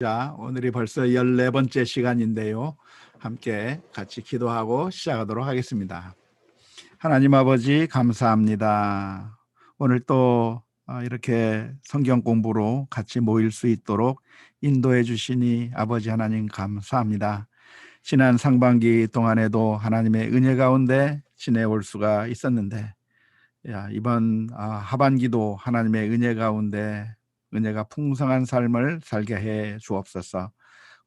자, 오늘이 벌써 14번째 시간인데요. 함께 같이 기도하고 시작하도록 하겠습니다. 하나님 아버지 감사합니다. 오늘 또 이렇게 성경 공부로 같이 모일 수 있도록 인도해 주시니 아버지 하나님 감사합니다. 지난 상반기 동안에도 하나님의 은혜 가운데 지내올 수가 있었는데 이번 하반기도 하나님의 은혜 가운데 은혜가 풍성한 삶을 살게 해 주옵소서.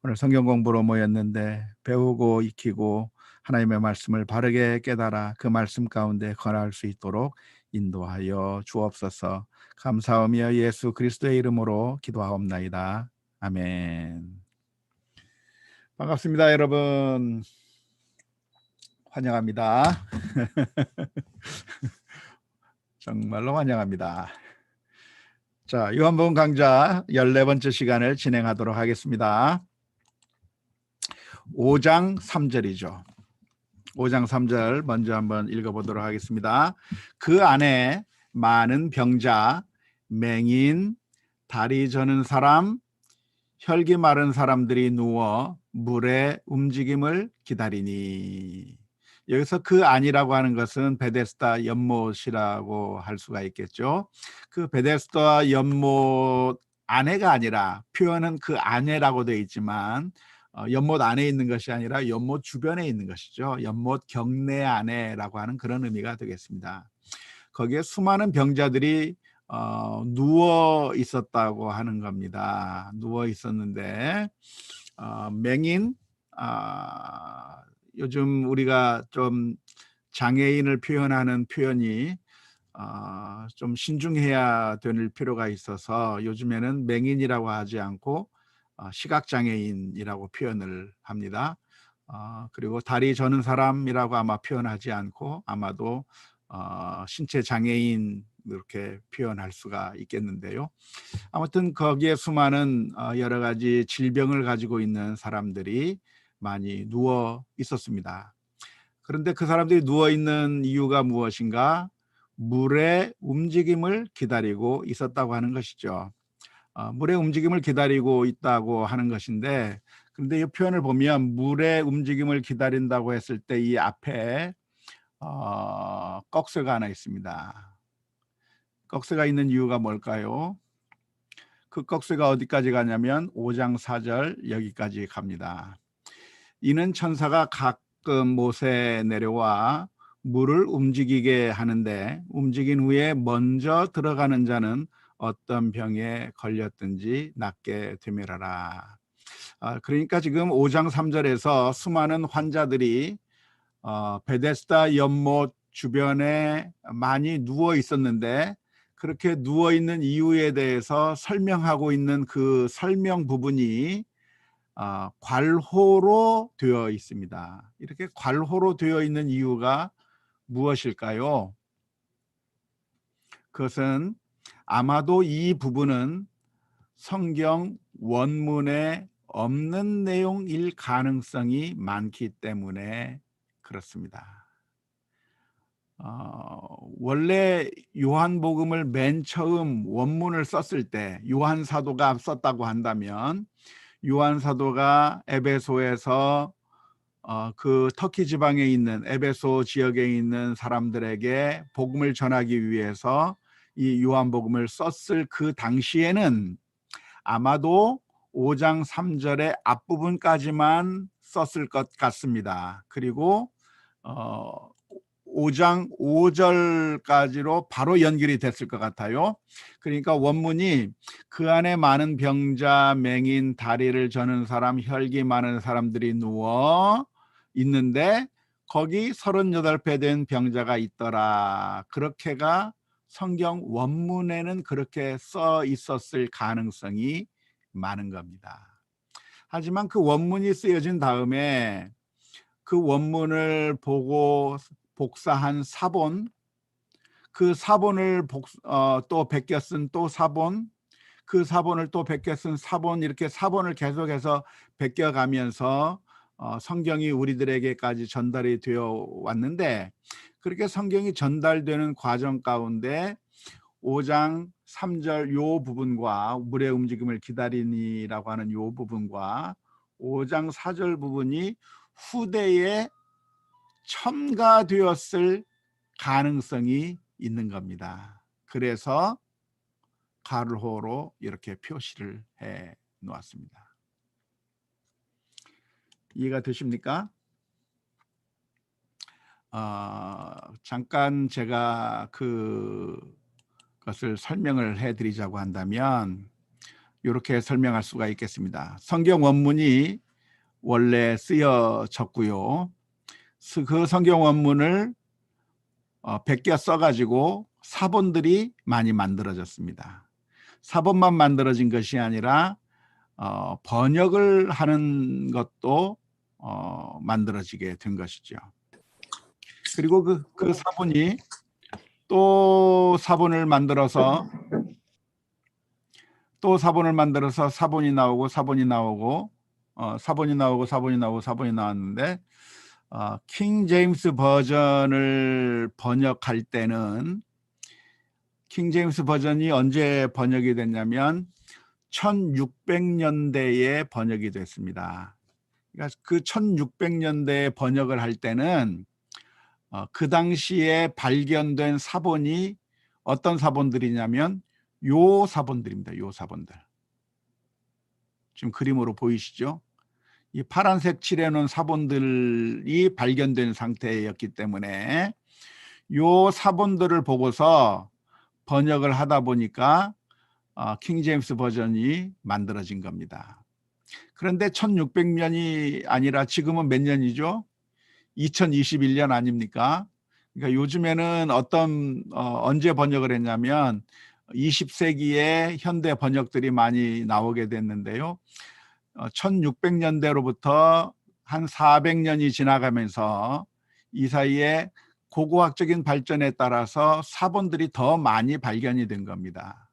오늘 성경 공부로 모였는데 배우고 익히고 하나님의 말씀을 바르게 깨달아 그 말씀 가운데 거할 수 있도록 인도하여 주옵소서. 감사하며 예수 그리스도의 이름으로 기도하옵나이다. 아멘. 반갑습니다, 여러분. 환영합니다. 정말로 환영합니다. 자, 요한복음 강좌 14번째 시간을 진행하도록 하겠습니다. 5장 3절이죠. 5장 3절 먼저 한번 읽어보도록 하겠습니다. 그 안에 많은 병자, 맹인, 다리 저는 사람, 혈기 마른 사람들이 누워 물의 움직임을 기다리니. 여기서 그 안이라고 하는 것은 베데스다 연못이라고 할 수가 있겠죠. 그 베데스다 연못 안에가 아니라, 표현은 그 안에라고 되어 있지만 연못 안에 있는 것이 아니라 연못 주변에 있는 것이죠. 연못 경내 안에라고 하는 그런 의미가 되겠습니다. 거기에 수많은 병자들이 누워 있었다고 하는 겁니다. 누워 있었는데 맹인, 요즘 우리가 좀 장애인을 표현하는 표현이 좀 신중해야 될 필요가 있어서 요즘에는 맹인이라고 하지 않고 시각장애인이라고 표현을 합니다. 그리고 다리 저는 사람이라고 아마 표현하지 않고 아마도 신체 장애인 이렇게 표현할 수가 있겠는데요. 아무튼 거기에 수많은 여러 가지 질병을 가지고 있는 사람들이 많이 누워 있었습니다. 그런데 그 사람들이 누워 있는 이유가 무엇인가? 물의 움직임을 기다리고 있었다고 하는 것이죠. 물의 움직임을 기다리고 있다고 하는 것인데, 그런데 이 표현을 보면 물의 움직임을 기다린다고 했을 때 이 앞에 꺽쇠가 하나 있습니다. 꺽쇠가 있는 이유가 뭘까요? 그 꺽쇠가 어디까지 가냐면 5장 4절 여기까지 갑니다. 이는 천사가 가끔 못에 내려와 물을 움직이게 하는데 움직인 후에 먼저 들어가는 자는 어떤 병에 걸렸든지 낫게 되밀어라. 그러니까 지금 5장 3절에서 수많은 환자들이 베데스다 연못 주변에 많이 누워 있었는데, 그렇게 누워 있는 이유에 대해서 설명하고 있는 그 설명 부분이 괄호로 되어 있습니다. 이렇게 괄호로 되어 있는 이유가 무엇일까요? 그것은 아마도 이 부분은 성경 원문에 없는 내용일 가능성이 많기 때문에 그렇습니다. 원래 요한복음을 맨 처음 원문을 썼을 때 요한 사도가 썼다고 한다면, 요한 사도가 에베소에서 그 터키 지방에 있는 에베소 지역에 있는 사람들에게 복음을 전하기 위해서 이 요한복음을 썼을 그 당시에는 아마도 5장 3절의 앞부분까지만 썼을 것 같습니다. 그리고 5장 5절까지로 바로 연결이 됐을 것 같아요. 그러니까 원문이 그 안에 많은 병자, 맹인, 다리를 저는 사람, 혈기 많은 사람들이 누워 있는데 거기 38배 된 병자가 있더라. 그렇게가 성경 원문에는 그렇게 써 있었을 가능성이 많은 겁니다. 하지만 그 원문이 쓰여진 다음에 그 원문을 보고 복사한 사본, 그 사본을 또 베껴 쓴 또 사본, 그 사본을 또 베껴 쓴 사본, 이렇게 사본을 계속해서 베껴가면서 성경이 우리들에게까지 전달이 되어 왔는데, 그렇게 성경이 전달되는 과정 가운데 5장 3절 요 부분과 물의 움직임을 기다리니라고 하는 요 부분과 5장 4절 부분이 후대에 첨가되었을 가능성이 있는 겁니다. 그래서 가로로 이렇게 표시를 해 놓았습니다. 이해가 되십니까? 잠깐 제가 그것을 설명을 해드리자고 한다면 이렇게 설명할 수가 있겠습니다. 성경 원문이 원래 쓰여졌고요. 그 성경 원문을 베껴 써가지고 사본들이 많이 만들어졌습니다. 사본만 만들어진 것이 아니라 번역을 하는 것도 만들어지게 된 것이죠. 그리고 그 사본이 또 사본을 만들어서 사본이 나오고 사본이 나오고 사본이 나오고 사본이 나오고 사본이 나왔는데 킹 제임스 버전을 번역할 때는 킹 제임스 버전이 언제 번역이 됐냐면 1600년대에 번역이 됐습니다. 그러니까 그 1600년대에 번역을 할 때는 그 당시에 발견된 사본이 어떤 사본들이냐면 요 사본들입니다. 요 사본들. 지금 그림으로 보이시죠? 이 파란색 칠해놓은 사본들이 발견된 상태였기 때문에 요 사본들을 보고서 번역을 하다 보니까 킹 제임스 버전이 만들어진 겁니다. 그런데 1600년이 아니라 지금은 몇 년이죠? 2021년 아닙니까? 그러니까 요즘에는 언제 번역을 했냐면 20세기에 현대 번역들이 많이 나오게 됐는데요. 1600년대로부터 한 400년이 지나가면서 이 사이에 고고학적인 발전에 따라서 사본들이 더 많이 발견이 된 겁니다.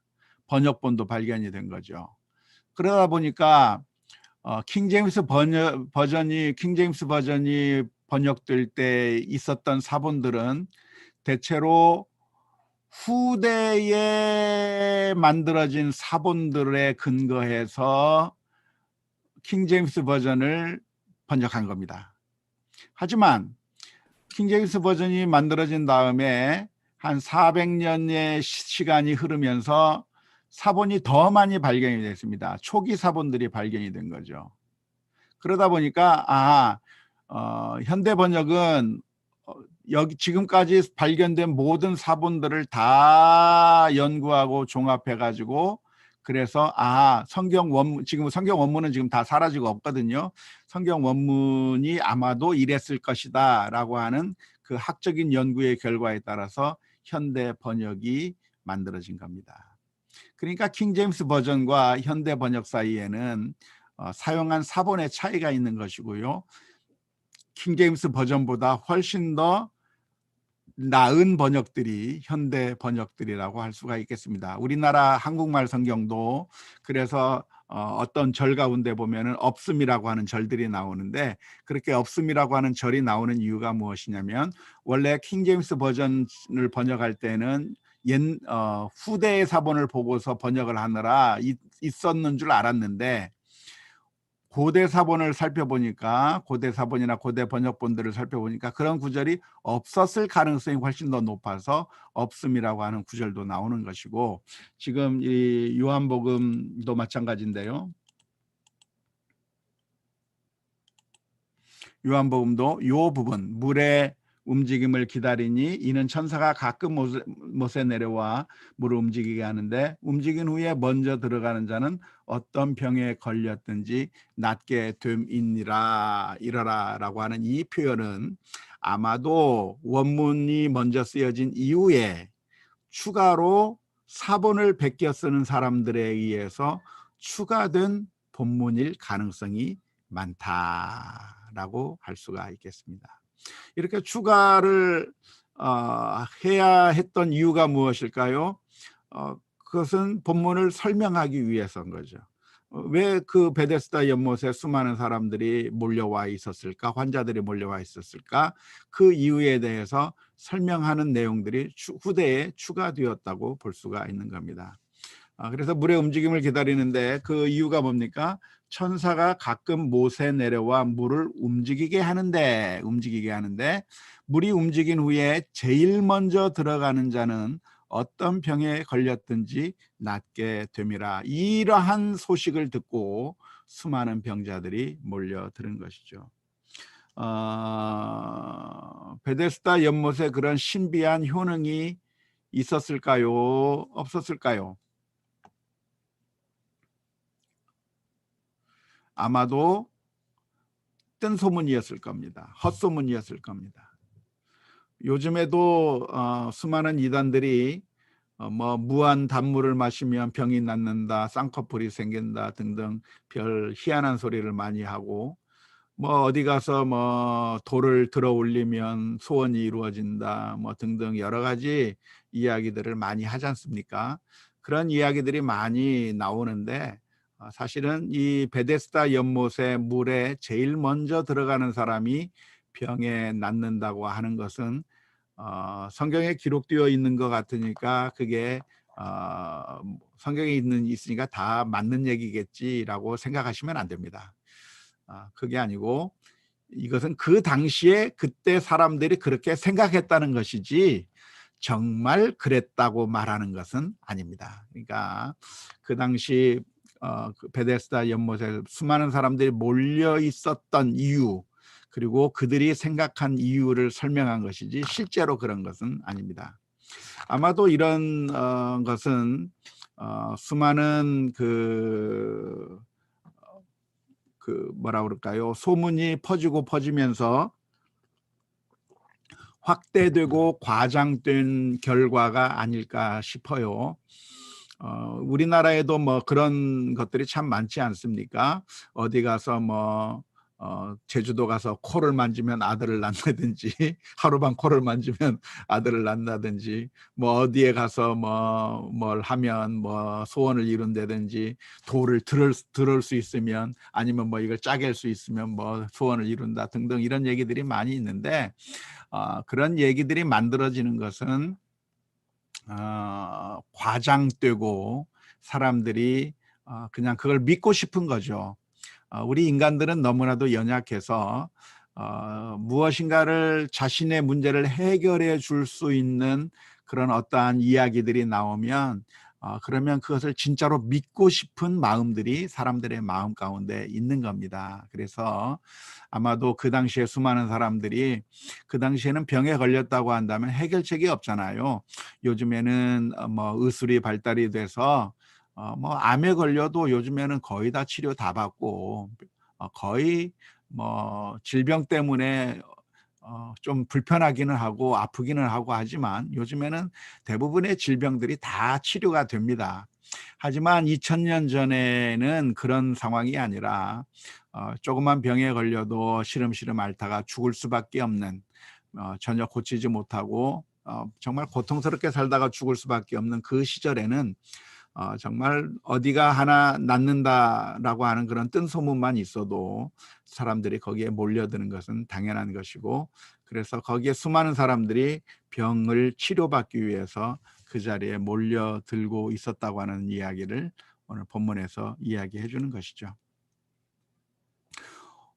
번역본도 발견이 된 거죠. 그러다 보니까 킹 제임스 버전이 번역될 때 있었던 사본들은 대체로 후대에 만들어진 사본들에 근거해서 킹 제임스 버전을 번역한 겁니다. 하지만 킹 제임스 버전이 만들어진 다음에 한 400년의 시간이 흐르면서 사본이 더 많이 발견이 됐습니다. 초기 사본들이 발견이 된 거죠. 그러다 보니까 현대 번역은 여기 지금까지 발견된 모든 사본들을 다 연구하고 종합해 가지고 그래서 성경 원문, 지금 성경 원문은 지금 다 사라지고 없거든요. 성경 원문이 아마도 이랬을 것이다 라고 하는 그 학적인 연구의 결과에 따라서 현대 번역이 만들어진 겁니다. 그러니까 킹 제임스 버전과 현대 번역 사이에는 사용한 사본의 차이가 있는 것이고요. 킹 제임스 버전보다 훨씬 더 나은 번역들이 현대 번역들이라고 할 수가 있겠습니다. 우리나라 한국말 성경도 그래서 어떤 절 가운데 보면은 없음이라고 하는 절들이 나오는데 그렇게 없음이라고 하는 절이 나오는 이유가 무엇이냐면 원래 킹 제임스 버전을 번역할 때는 후대의 사본을 보고서 번역을 하느라 있었는 줄 알았는데 고대 사본을 살펴보니까 고대 사본이나 고대 번역본들을 살펴보니까 그런 구절이 없었을 가능성이 훨씬 더 높아서 없음이라고 하는 구절도 나오는 것이고 지금 이 요한복음도 마찬가지인데요. 요한복음도 요 부분 물의 움직임을 기다리니 이는 천사가 가끔 못에 내려와 물을 움직이게 하는데 움직인 후에 먼저 들어가는 자는 어떤 병에 걸렸든지 낫게 됨이니라 이러라 라고 하는 이 표현은 아마도 원문이 먼저 쓰여진 이후에 추가로 사본을 베껴 쓰는 사람들에 의해서 추가된 본문일 가능성이 많다라고 할 수가 있겠습니다. 이렇게 추가를 해야 했던 이유가 무엇일까요? 그것은 본문을 설명하기 위해서인 거죠. 왜 그 베데스다 연못에 수많은 사람들이 몰려와 있었을까? 환자들이 몰려와 있었을까? 그 이유에 대해서 설명하는 내용들이 후대에 추가되었다고 볼 수가 있는 겁니다. 그래서 물의 움직임을 기다리는데 그 이유가 뭡니까? 천사가 가끔 못에 내려와 물을 움직이게 하는데 물이 움직인 후에 제일 먼저 들어가는 자는 어떤 병에 걸렸든지 낫게 됨이라. 이러한 소식을 듣고 수많은 병자들이 몰려드는 것이죠. 베데스다 연못에 그런 신비한 효능이 있었을까요? 없었을까요? 아마도 뜬소문이었을 겁니다. 헛소문이었을 겁니다. 요즘에도 수많은 이단들이 뭐 무한 단물을 마시면 병이 낫는다, 쌍꺼풀이 생긴다 등등 별 희한한 소리를 많이 하고, 뭐 어디 가서 뭐 돌을 들어 올리면 소원이 이루어진다 뭐 등등 여러 가지 이야기들을 많이 하지 않습니까? 그런 이야기들이 많이 나오는데 사실은 이 베데스다 연못의 물에 제일 먼저 들어가는 사람이 병에 낫는다고 하는 것은 성경에 기록되어 있는 것 같으니까 그게 성경에 있으니까 다 맞는 얘기겠지라고 생각하시면 안 됩니다. 그게 아니고 이것은 그 당시에 그때 사람들이 그렇게 생각했다는 것이지 정말 그랬다고 말하는 것은 아닙니다. 그러니까 그 당시 그 베데스다 연못에 수많은 사람들이 몰려 있었던 이유, 그리고 그들이 생각한 이유를 설명한 것이지 실제로 그런 것은 아닙니다. 아마도 이런 것은 수많은 뭐라 그럴까요? 소문이 퍼지면서 확대되고 과장된 결과가 아닐까 싶어요. 우리나라에도 뭐 그런 것들이 참 많지 않습니까? 어디 가서 뭐 제주도 가서 코를 만지면 아들을 낳는다든지 하룻밤 코를 만지면 아들을 낳는다든지, 뭐 어디에 가서 뭘 하면 뭐 소원을 이룬다든지, 돌을 들을 수 있으면, 아니면 뭐 이걸 짜갤 수 있으면 뭐 소원을 이룬다 등등 이런 얘기들이 많이 있는데, 그런 얘기들이 만들어지는 것은 과장되고 사람들이 그냥 그걸 믿고 싶은 거죠. 우리 인간들은 너무나도 연약해서 무엇인가를 자신의 문제를 해결해 줄 수 있는 그런 어떠한 이야기들이 나오면 그러면 그것을 진짜로 믿고 싶은 마음들이 사람들의 마음 가운데 있는 겁니다. 그래서 아마도 그 당시에 수많은 사람들이, 그 당시에는 병에 걸렸다고 한다면 해결책이 없잖아요. 요즘에는 뭐 의술이 발달이 돼서 뭐 암에 걸려도 요즘에는 거의 다 치료 다 받고 거의 뭐 질병 때문에 좀 불편하기는 하고 아프기는 하고 하지만 요즘에는 대부분의 질병들이 다 치료가 됩니다. 하지만 2000년 전에는 그런 상황이 아니라 조그만 병에 걸려도 시름시름 앓다가 죽을 수밖에 없는, 전혀 고치지 못하고 정말 고통스럽게 살다가 죽을 수밖에 없는 그 시절에는 정말 어디가 하나 낫는다라고 하는 그런 뜬소문만 있어도 사람들이 거기에 몰려드는 것은 당연한 것이고, 그래서 거기에 수많은 사람들이 병을 치료받기 위해서 그 자리에 몰려들고 있었다고 하는 이야기를 오늘 본문에서 이야기해 주는 것이죠.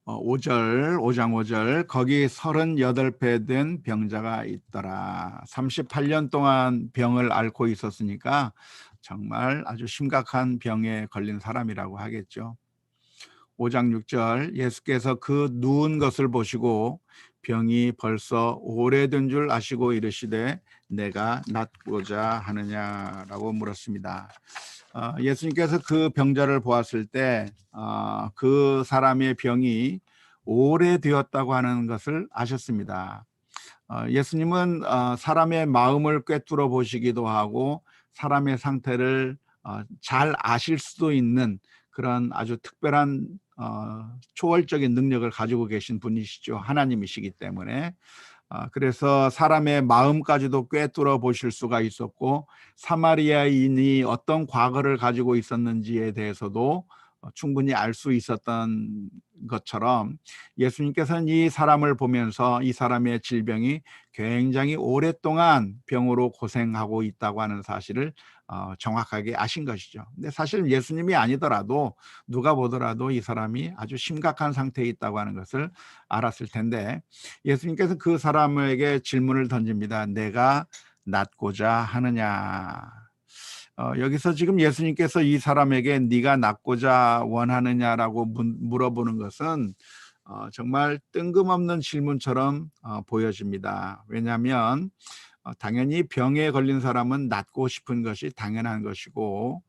5장 5절, 거기 38배 된 병자가 있더라. 38년 동안 병을 앓고 있었으니까 정말 아주 심각한 병에 걸린 사람이라고 하겠죠. 5장 6절, 예수께서 그 누운 것을 보시고 병이 벌써 오래된 줄 아시고 이르시되 내가 낫고자 하느냐라고 물었습니다. 예수님께서 그 병자를 보았을 때 그 사람의 병이 오래되었다고 하는 것을 아셨습니다. 예수님은 사람의 마음을 꿰뚫어 보시기도 하고 사람의 상태를 잘 아실 수도 있는 그런 아주 특별한 초월적인 능력을 가지고 계신 분이시죠. 하나님이시기 때문에. 그래서 사람의 마음까지도 꿰뚫어 보실 수가 있었고, 사마리아인이 어떤 과거를 가지고 있었는지에 대해서도 충분히 알 수 있었던 것처럼 예수님께서는 이 사람을 보면서 이 사람의 질병이 굉장히 오랫동안 병으로 고생하고 있다고 하는 사실을 정확하게 아신 것이죠. 근데 사실 예수님이 아니더라도 누가 보더라도 이 사람이 아주 심각한 상태에 있다고 하는 것을 알았을 텐데, 예수님께서 그 사람에게 질문을 던집니다. 내가 낫고자 하느냐. 여기서 지금 예수님께서 이 사람에게 네가 낫고자 원하느냐라고 물어보는 것은 정말 뜬금없는 질문처럼 보여집니다. 왜냐하면 당연히 병에 걸린 사람은 낫고 싶은 것이 당연한 것이고,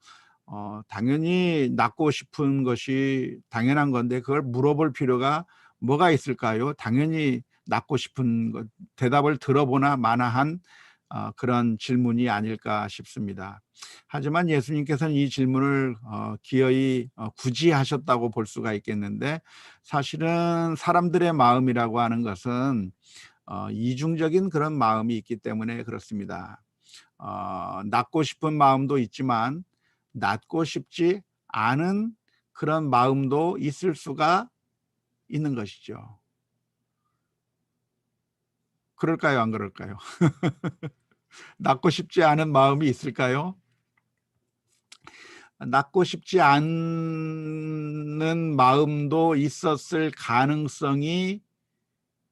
당연히 낫고 싶은 것이 당연한 건데 그걸 물어볼 필요가 뭐가 있을까요? 당연히 낫고 싶은 것, 대답을 들어보나 마나한 그런 질문이 아닐까 싶습니다. 하지만 예수님께서는 이 질문을 기어이 굳이 하셨다고 볼 수가 있겠는데, 사실은 사람들의 마음이라고 하는 것은 이중적인 그런 마음이 있기 때문에 그렇습니다. 낫고 싶은 마음도 있지만 낫고 싶지 않은 그런 마음도 있을 수가 있는 것이죠. 그럴까요? 안 그럴까요? 낫고 싶지 않은 마음이 있을까요? 낫고 싶지 않는 마음도 있었을 가능성이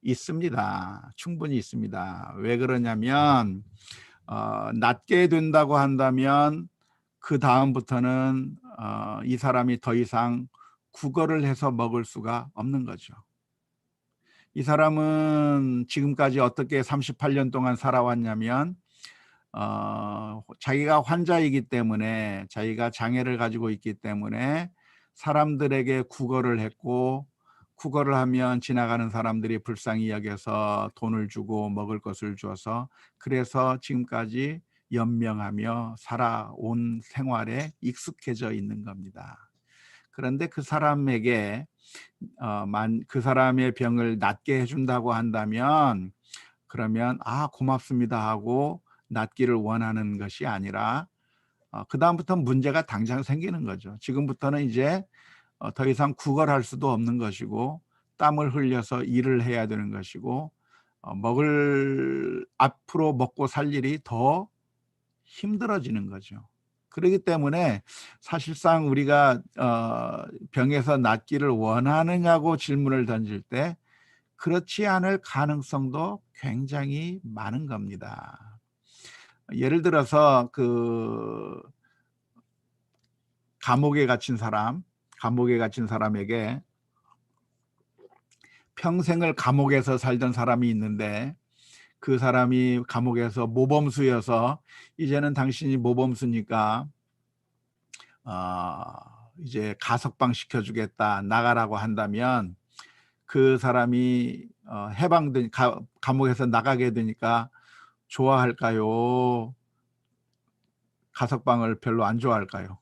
있습니다. 충분히 있습니다. 왜 그러냐면 낫게 된다고 한다면 그다음부터는 이 사람이 더 이상 구걸을 해서 먹을 수가 없는 거죠. 이 사람은 지금까지 어떻게 38년 동안 살아왔냐면 자기가 환자이기 때문에, 자기가 장애를 가지고 있기 때문에 사람들에게 구걸을 했고, 구걸을 하면 지나가는 사람들이 불쌍히 여겨서 돈을 주고 먹을 것을 줘서, 그래서 지금까지 연명하며 살아온 생활에 익숙해져 있는 겁니다. 그런데 그 사람에게 그 사람의 병을 낫게 해준다고 한다면, 그러면 고맙습니다 하고 낫기를 원하는 것이 아니라 그다음부터 문제가 당장 생기는 거죠. 지금부터는 이제 더 이상 구걸할 수도 없는 것이고, 땀을 흘려서 일을 해야 되는 것이고, 앞으로 먹고 살 일이 더 힘들어지는 거죠. 그렇기 때문에 사실상 우리가 병에서 낫기를 원하느냐고 질문을 던질 때 그렇지 않을 가능성도 굉장히 많은 겁니다. 예를 들어서 감옥에 갇힌 사람에게 평생을 감옥에서 살던 사람이 있는데, 그 사람이 감옥에서 모범수여서 이제는 당신이 모범수니까 이제 가석방 시켜주겠다, 나가라고 한다면, 그 사람이 감옥에서 나가게 되니까 좋아할까요? 가석방을 별로 안 좋아할까요?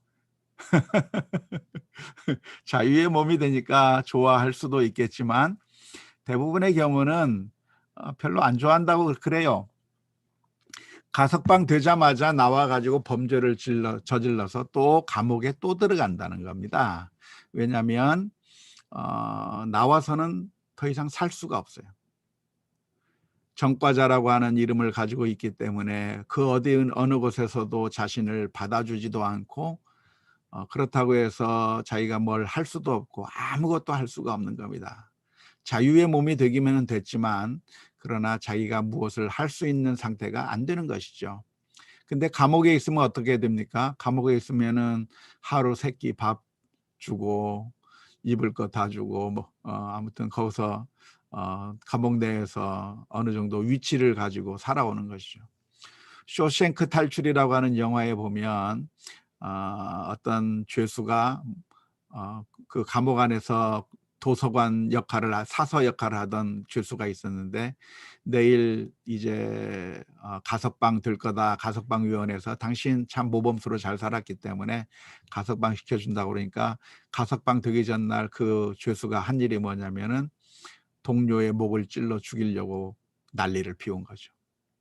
자유의 몸이 되니까 좋아할 수도 있겠지만 대부분의 경우는 별로 안 좋아한다고 그래요. 가석방 되자마자 나와가지고 범죄를 저질러서 또 감옥에 또 들어간다는 겁니다. 왜냐하면 나와서는 더 이상 살 수가 없어요. 전과자라고 하는 이름을 가지고 있기 때문에 그 어느 곳에서도 자신을 받아주지도 않고, 그렇다고 해서 자기가 뭘 할 수도 없고 아무것도 할 수가 없는 겁니다. 자유의 몸이 되기면 됐지만, 그러나 자기가 무엇을 할 수 있는 상태가 안 되는 것이죠. 근데 감옥에 있으면 어떻게 됩니까? 감옥에 있으면은 하루 세끼 밥 주고 입을 거 다 주고 아무튼 거기서 감옥 내에서 어느 정도 위치를 가지고 살아오는 것이죠. 쇼생크 탈출이라고 하는 영화에 보면 어떤 죄수가 그 감옥 안에서 도서관 역할을 사서 역할을 하던 죄수가 있었는데, 내일 이제 가석방 될 거다, 가석방 위원회에서 당신 참 모범수로 잘 살았기 때문에 가석방 시켜준다고 그러니까, 가석방 되기 전날 그 죄수가 한 일이 뭐냐면은 동료의 목을 찔러 죽이려고 난리를 피운 거죠.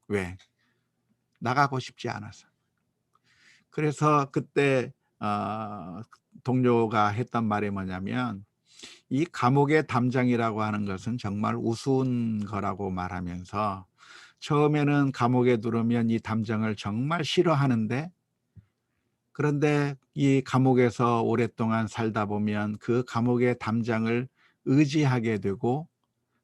왜? 나가고 싶지 않아서. 그래서 그때 동료가 했던 말이 뭐냐면, 이 감옥의 담장이라고 하는 것은 정말 우스운 거라고 말하면서 처음에는 감옥에 들어오면 이 담장을 정말 싫어하는데, 그런데 이 감옥에서 오랫동안 살다 보면 그 감옥의 담장을 의지하게 되고,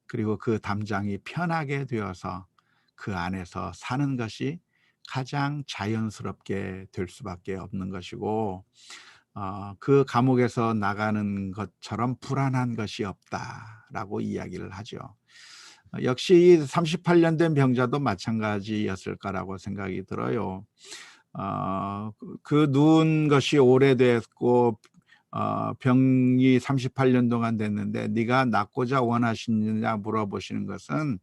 그리고 그 담장이 편하게 되어서 그 안에서 사는 것이 가장 자연스럽게 될 수밖에 없는 것이고, 그 감옥에서 나가는 것처럼 불안한 것이 없다라고 이야기를 하죠. 역시 38년 된 병자도 마찬가지였을 거라고 생각이 들어요. 그 누운 것이 오래됐고 병이 38년 동안 됐는데 네가 낫고자 원하시느냐 물어보시는 것은,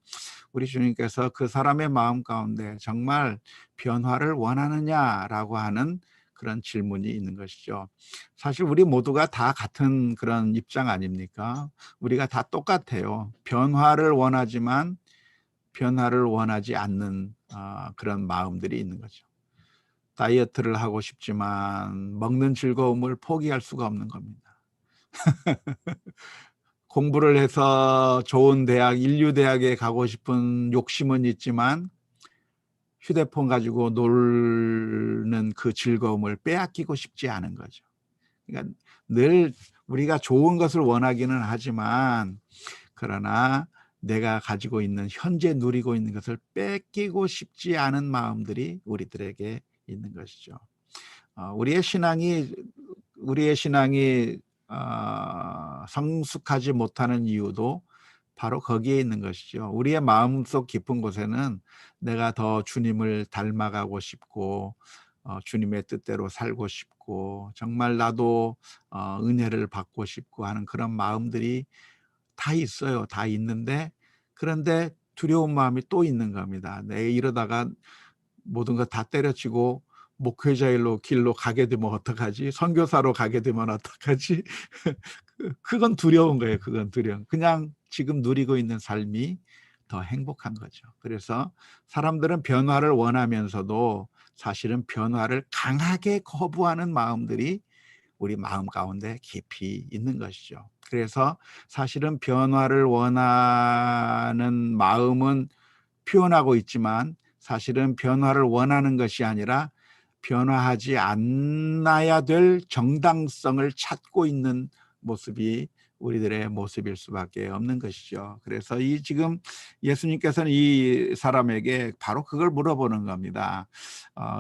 우리 주님께서 그 사람의 마음 가운데 정말 변화를 원하느냐라고 하는 그런 질문이 있는 것이죠. 사실 우리 모두가 다 같은 그런 입장 아닙니까? 우리가 다 똑같아요. 변화를 원하지만 변화를 원하지 않는 그런 마음들이 있는 거죠. 다이어트를 하고 싶지만 먹는 즐거움을 포기할 수가 없는 겁니다. 공부를 해서 좋은 대학, 인류대학에 가고 싶은 욕심은 있지만 휴대폰 가지고 놀는 그 즐거움을 빼앗기고 싶지 않은 거죠. 그러니까 늘 우리가 좋은 것을 원하기는 하지만, 그러나 내가 가지고 있는 현재 누리고 있는 것을 뺏기고 싶지 않은 마음들이 우리들에게 있는 것이죠. 우리의 신앙이 성숙하지 못하는 이유도 바로 거기에 있는 것이죠. 우리의 마음속 깊은 곳에는 내가 더 주님을 닮아가고 싶고 주님의 뜻대로 살고 싶고 정말 나도 은혜를 받고 싶고 하는 그런 마음들이 다 있어요. 다 있는데, 그런데 두려운 마음이 또 있는 겁니다. 내 이러다가 모든 거 다 때려치고 목회자 길로 가게 되면 어떡하지? 선교사로 가게 되면 어떡하지? 그건 두려운 거예요. 그건 두려운. 그냥 지금 누리고 있는 삶이 더 행복한 거죠. 그래서 사람들은 변화를 원하면서도 사실은 변화를 강하게 거부하는 마음들이 우리 마음 가운데 깊이 있는 것이죠. 그래서 사실은 변화를 원하는 마음은 표현하고 있지만 사실은 변화를 원하는 것이 아니라 변화하지 않아야 될 정당성을 찾고 있는 모습이 우리들의 모습일 수밖에 없는 것이죠. 그래서 지금 예수님께서는 이 사람에게 바로 그걸 물어보는 겁니다.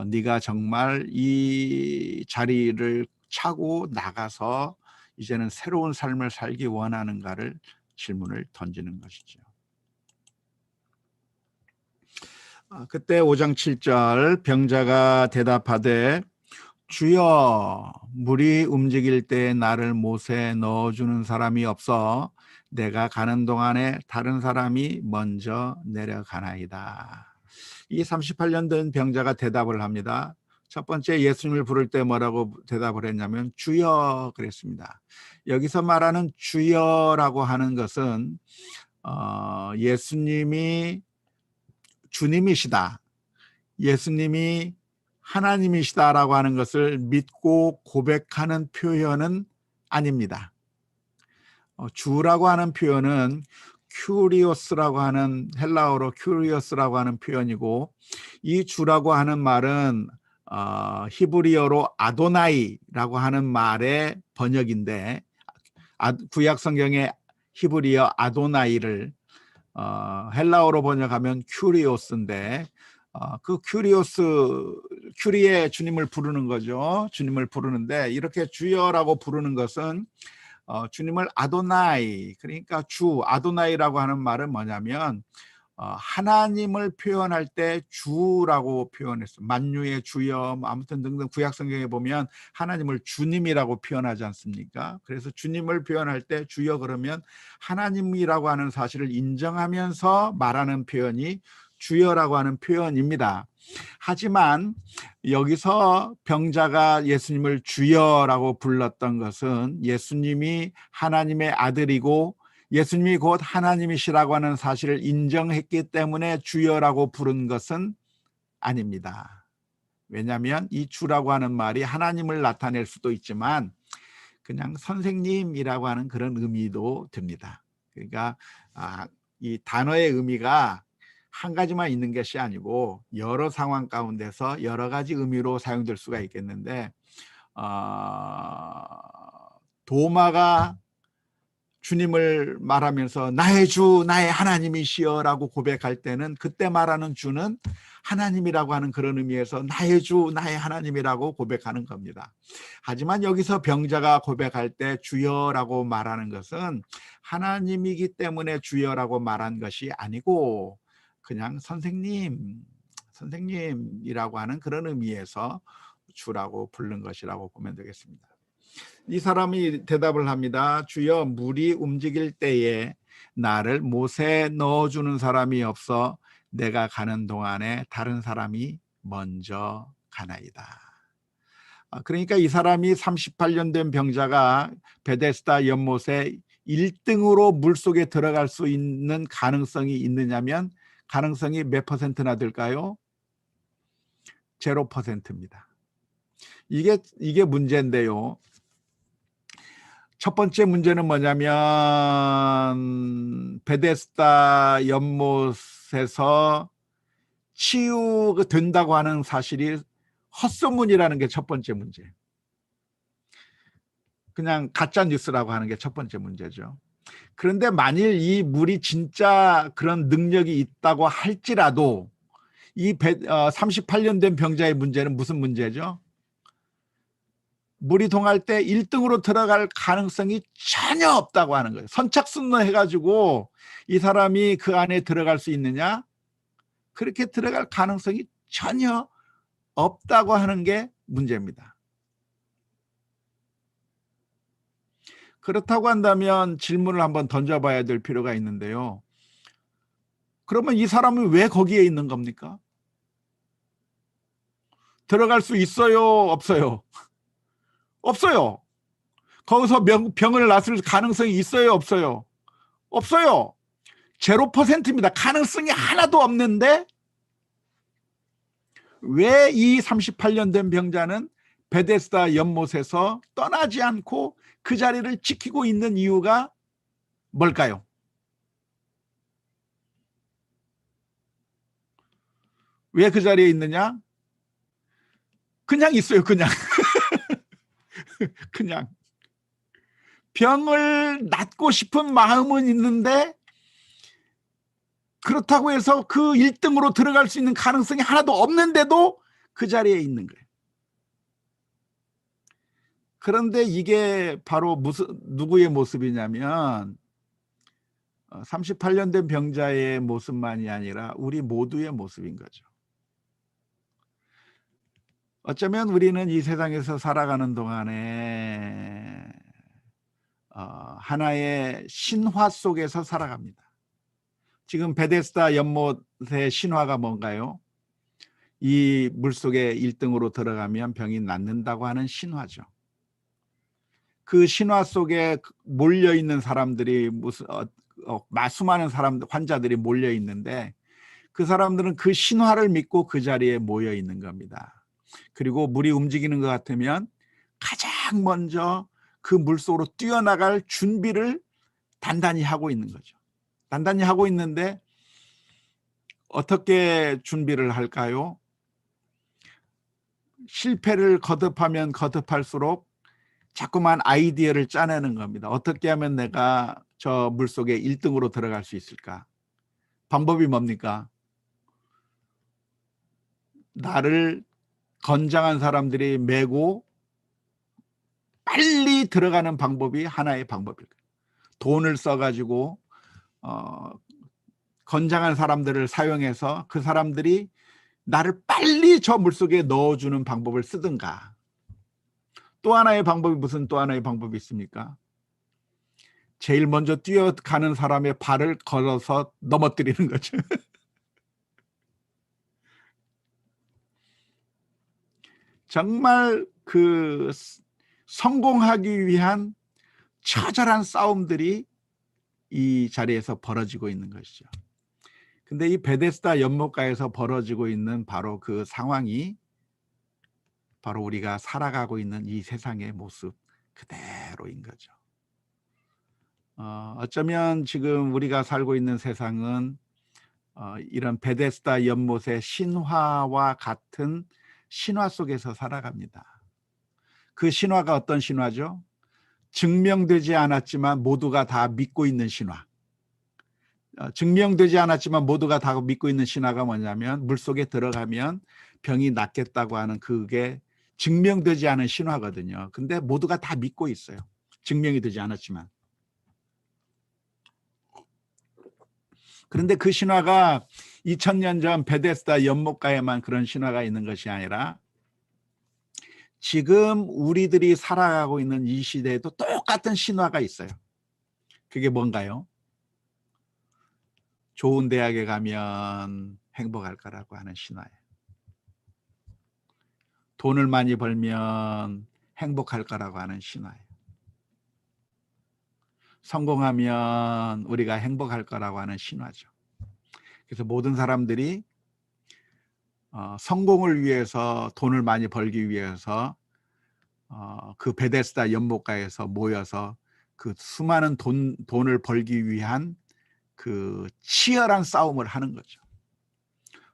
네가 정말 이 자리를 차고 나가서 이제는 새로운 삶을 살기 원하는가를 질문을 던지는 것이죠. 그때 5장 7절 병자가 대답하되 주여, 물이 움직일 때 나를 못에 넣어주는 사람이 없어 내가 가는 동안에 다른 사람이 먼저 내려가나이다. 이 38년 된 병자가 대답을 합니다. 첫 번째 예수님을 부를 때 뭐라고 대답을 했냐면 주여 그랬습니다. 여기서 말하는 주여라고 하는 것은 예수님이 주님이시다, 예수님이 하나님이시다라고 하는 것을 믿고 고백하는 표현은 아닙니다. 주라고 하는 표현은 큐리오스라고 하는, 헬라어로 큐리오스라고 하는 표현이고, 이 주라고 하는 말은 히브리어로 아도나이라고 하는 말의 번역인데, 구약 성경의 히브리어 아도나이를 헬라어로 번역하면 큐리오스인데, 그 큐리에 주님을 부르는 거죠. 주님을 부르는데, 이렇게 주여라고 부르는 것은 주님을 아도나이, 그러니까 주, 아도나이라고 하는 말은 뭐냐면 하나님을 표현할 때 주라고 표현했어요. 만유의 주여, 아무튼 등등 구약 성경에 보면 하나님을 주님이라고 표현하지 않습니까? 그래서 주님을 표현할 때 주여 그러면 하나님이라고 하는 사실을 인정하면서 말하는 표현이 주여라고 하는 표현입니다. 하지만 여기서 병자가 예수님을 주여라고 불렀던 것은 예수님이 하나님의 아들이고 예수님이 곧 하나님이시라고 하는 사실을 인정했기 때문에 주여라고 부른 것은 아닙니다. 왜냐하면 이 주라고 하는 말이 하나님을 나타낼 수도 있지만 그냥 선생님이라고 하는 그런 의미도 듭니다. 그러니까 이 단어의 의미가 한 가지만 있는 것이 아니고 여러 상황 가운데서 여러 가지 의미로 사용될 수가 있겠는데, 도마가 주님을 말하면서 나의 주 나의 하나님이시여라고 고백할 때는 그때 말하는 주는 하나님이라고 하는 그런 의미에서 나의 주 나의 하나님이라고 고백하는 겁니다. 하지만 여기서 병자가 고백할 때 주여라고 말하는 것은 하나님이기 때문에 주여라고 말한 것이 아니고 그냥 선생님이라고 하는 그런 의미에서 주라고 부른 것이라고 보면 되겠습니다. 이 사람이 대답을 합니다. 주여, 물이 움직일 때에 나를 못에 넣어주는 사람이 없어 내가 가는 동안에 다른 사람이 먼저 가나이다. 그러니까 이 사람이 38년 된 병자가 베데스다 연못에 1등으로 물속에 들어갈 수 있는 가능성이 있느냐면 가능성이 몇 퍼센트나 될까요? 0%입니다. 이게 문제인데요. 첫 번째 문제는 뭐냐면 베데스다 연못에서 치유된다고 하는 사실이 헛소문이라는 게 첫 번째 문제. 그냥 가짜 뉴스라고 하는 게 첫 번째 문제죠. 그런데 만일 이 물이 진짜 그런 능력이 있다고 할지라도 이 38년 된 병자의 문제는 무슨 문제죠? 물이 동할 때 1등으로 들어갈 가능성이 전혀 없다고 하는 거예요. 선착순으로 해가지고 이 사람이 그 안에 들어갈 수 있느냐? 그렇게 들어갈 가능성이 전혀 없다고 하는 게 문제입니다. 그렇다고 한다면 질문을 한번 던져봐야 될 필요가 있는데요. 그러면 이 사람은 왜 거기에 있는 겁니까? 들어갈 수 있어요? 없어요? 없어요. 거기서 병을 낫을 가능성이 있어요? 없어요? 없어요. 0%입니다. 가능성이 하나도 없는데 왜 이 38년 된 병자는 베데스다 연못에서 떠나지 않고 그 자리를 지키고 있는 이유가 뭘까요? 왜 그 자리에 있느냐? 그냥 있어요. 그냥. 그냥. 병을 낫고 싶은 마음은 있는데 그렇다고 해서 그 1등으로 들어갈 수 있는 가능성이 하나도 없는데도 그 자리에 있는 거예요. 그런데 이게 바로 누구의 모습이냐면 38년 된 병자의 모습만이 아니라 우리 모두의 모습인 거죠. 어쩌면 우리는 이 세상에서 살아가는 동안에 하나의 신화 속에서 살아갑니다. 지금 베데스다 연못의 신화가 뭔가요? 이 물속에 1등으로 들어가면 병이 낫는다고 하는 신화죠. 그 신화 속에 몰려있는 사람들이 수많은 환자들이 몰려있는데 그 사람들은 그 신화를 믿고 그 자리에 모여있는 겁니다. 그리고 물이 움직이는 것 같으면 가장 먼저 그 물속으로 뛰어나갈 준비를 단단히 하고 있는 거죠. 단단히 하고 있는데 어떻게 준비를 할까요? 실패를 거듭하면 거듭할수록 자꾸만 아이디어를 짜내는 겁니다. 어떻게 하면 내가 저 물속에 1등으로 들어갈 수 있을까? 방법이 뭡니까? 나를 건장한 사람들이 메고 빨리 들어가는 방법이 하나의 방법일 거예요. 돈을 써가지고 건장한 사람들을 사용해서 그 사람들이 나를 빨리 저 물속에 넣어주는 방법을 쓰든가. 또 하나의 방법이 무슨 또 하나의 방법이 있습니까? 제일 먼저 뛰어가는 사람의 발을 걸어서 넘어뜨리는 거죠. 정말 그 성공하기 위한 처절한 싸움들이 이 자리에서 벌어지고 있는 것이죠. 근데 이 베데스다 연못가에서 벌어지고 있는 바로 그 상황이 바로 우리가 살아가고 있는 이 세상의 모습, 그대로인 거죠. 어쩌면 지금 우리가 살고 있는 세상은 이런 베데스다 연못의 신화와 같은 신화 속에서 살아갑니다. 그 신화가 어떤 신화죠? 증명되지 않았지만 모두가 다 믿고 있는 신화. 증명되지 않았지만 모두가 다 믿고 있는 신화가 뭐냐면 물속에 들어가면 병이 낫겠다고 하는 그게 증명되지 않은 신화거든요. 근데 모두가 다 믿고 있어요. 증명이 되지 않았지만. 그런데 그 신화가 2000년 전 베데스다 연못가에만 그런 신화가 있는 것이 아니라 지금 우리들이 살아가고 있는 이 시대에도 똑같은 신화가 있어요. 그게 뭔가요? 좋은 대학에 가면 행복할 거라고 하는 신화예요. 돈을 많이 벌면 행복할 거라고 하는 신화예요. 성공하면 우리가 행복할 거라고 하는 신화죠. 그래서 모든 사람들이 성공을 위해서, 돈을 많이 벌기 위해서 그 베데스다 연못가에서 모여서 그 수많은 돈을 벌기 위한 그 치열한 싸움을 하는 거죠.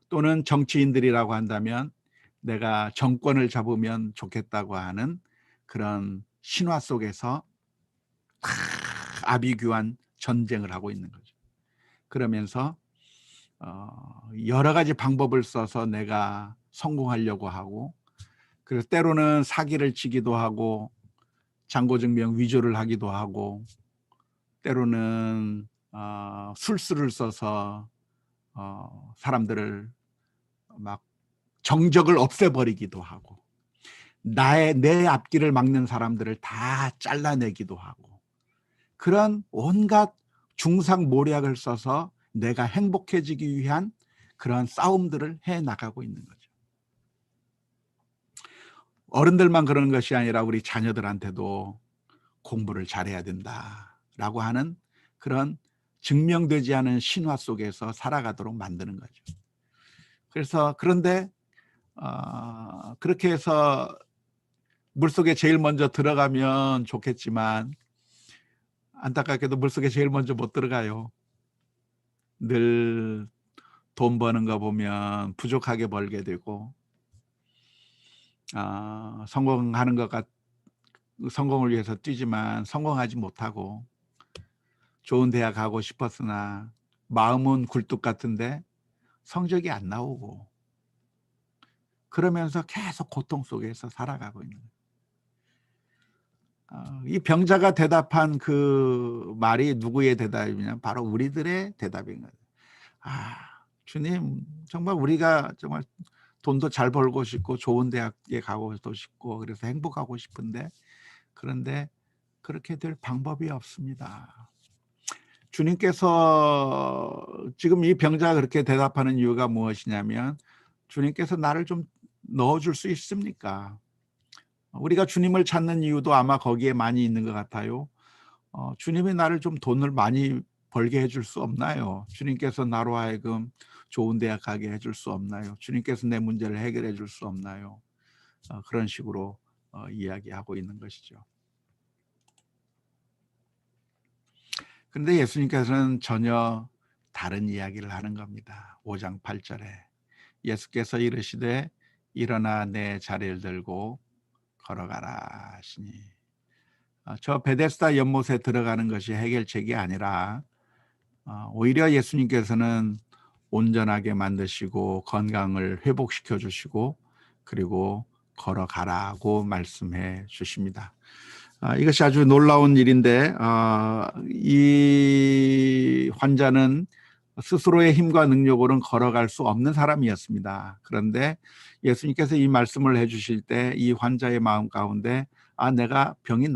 또는 정치인들이라고 한다면 내가 정권을 잡으면 좋겠다고 하는 그런 신화 속에서 아비규환 전쟁을 하고 있는 거죠. 그러면서 여러 가지 방법을 써서 내가 성공하려고 하고, 그래서 때로는 사기를 치기도 하고 잔고증명 위조를 하기도 하고, 때로는 술수를 써서 사람들을 막 정적을 없애버리기도 하고, 내 앞길을 막는 사람들을 다 잘라내기도 하고, 그런 온갖 중상모략을 써서 내가 행복해지기 위한 그런 싸움들을 해나가고 있는 거죠. 어른들만 그런 것이 아니라 우리 자녀들한테도 공부를 잘해야 된다라고 하는 그런 증명되지 않은 신화 속에서 살아가도록 만드는 거죠. 그래서 그런데 그렇게 해서 물속에 제일 먼저 들어가면 좋겠지만 안타깝게도 물속에 제일 먼저 못 들어가요. 늘 돈 버는 거 보면 부족하게 벌게 되고, 성공하는 성공을 위해서 뛰지만 성공하지 못하고, 좋은 대학 가고 싶었으나 마음은 굴뚝 같은데 성적이 안 나오고, 그러면서 계속 고통 속에서 살아가고 있는 거예요. 이 병자가 대답한 그 말이 누구의 대답이냐? 바로 우리들의 대답인 거예요. 주님, 정말 우리가 정말 돈도 잘 벌고 싶고 좋은 대학에 가고도 싶고 그래서 행복하고 싶은데, 그런데 그렇게 될 방법이 없습니다. 주님께서 지금 이 병자가 그렇게 대답하는 이유가 무엇이냐면, 주님께서 나를 좀 넣어줄 수 있습니까? 우리가 주님을 찾는 이유도 아마 거기에 많이 있는 것 같아요. 주님이 나를 좀 돈을 많이 벌게 해줄 수 없나요? 주님께서 나로 하여금 좋은 대학 가게 해줄 수 없나요? 주님께서 내 문제를 해결해 줄 수 없나요? 그런 식으로 이야기하고 있는 것이죠. 그런데 예수님께서는 전혀 다른 이야기를 하는 겁니다. 5장 8절에 예수께서 이르시되 일어나 내 자리를 들고 걸어가라 하시니, 저 베데스다 연못에 들어가는 것이 해결책이 아니라 오히려 예수님께서는 온전하게 만드시고 건강을 회복시켜 주시고 그리고 걸어가라고 말씀해 주십니다. 이것이 아주 놀라운 일인데, 이 환자는 스스로의 힘과 능력으로는 걸어갈 수 없는 사람이었습니다. 그런데 예수님께서 이 말씀을 해주실 때 이 환자의 마음 가운데 내가 병이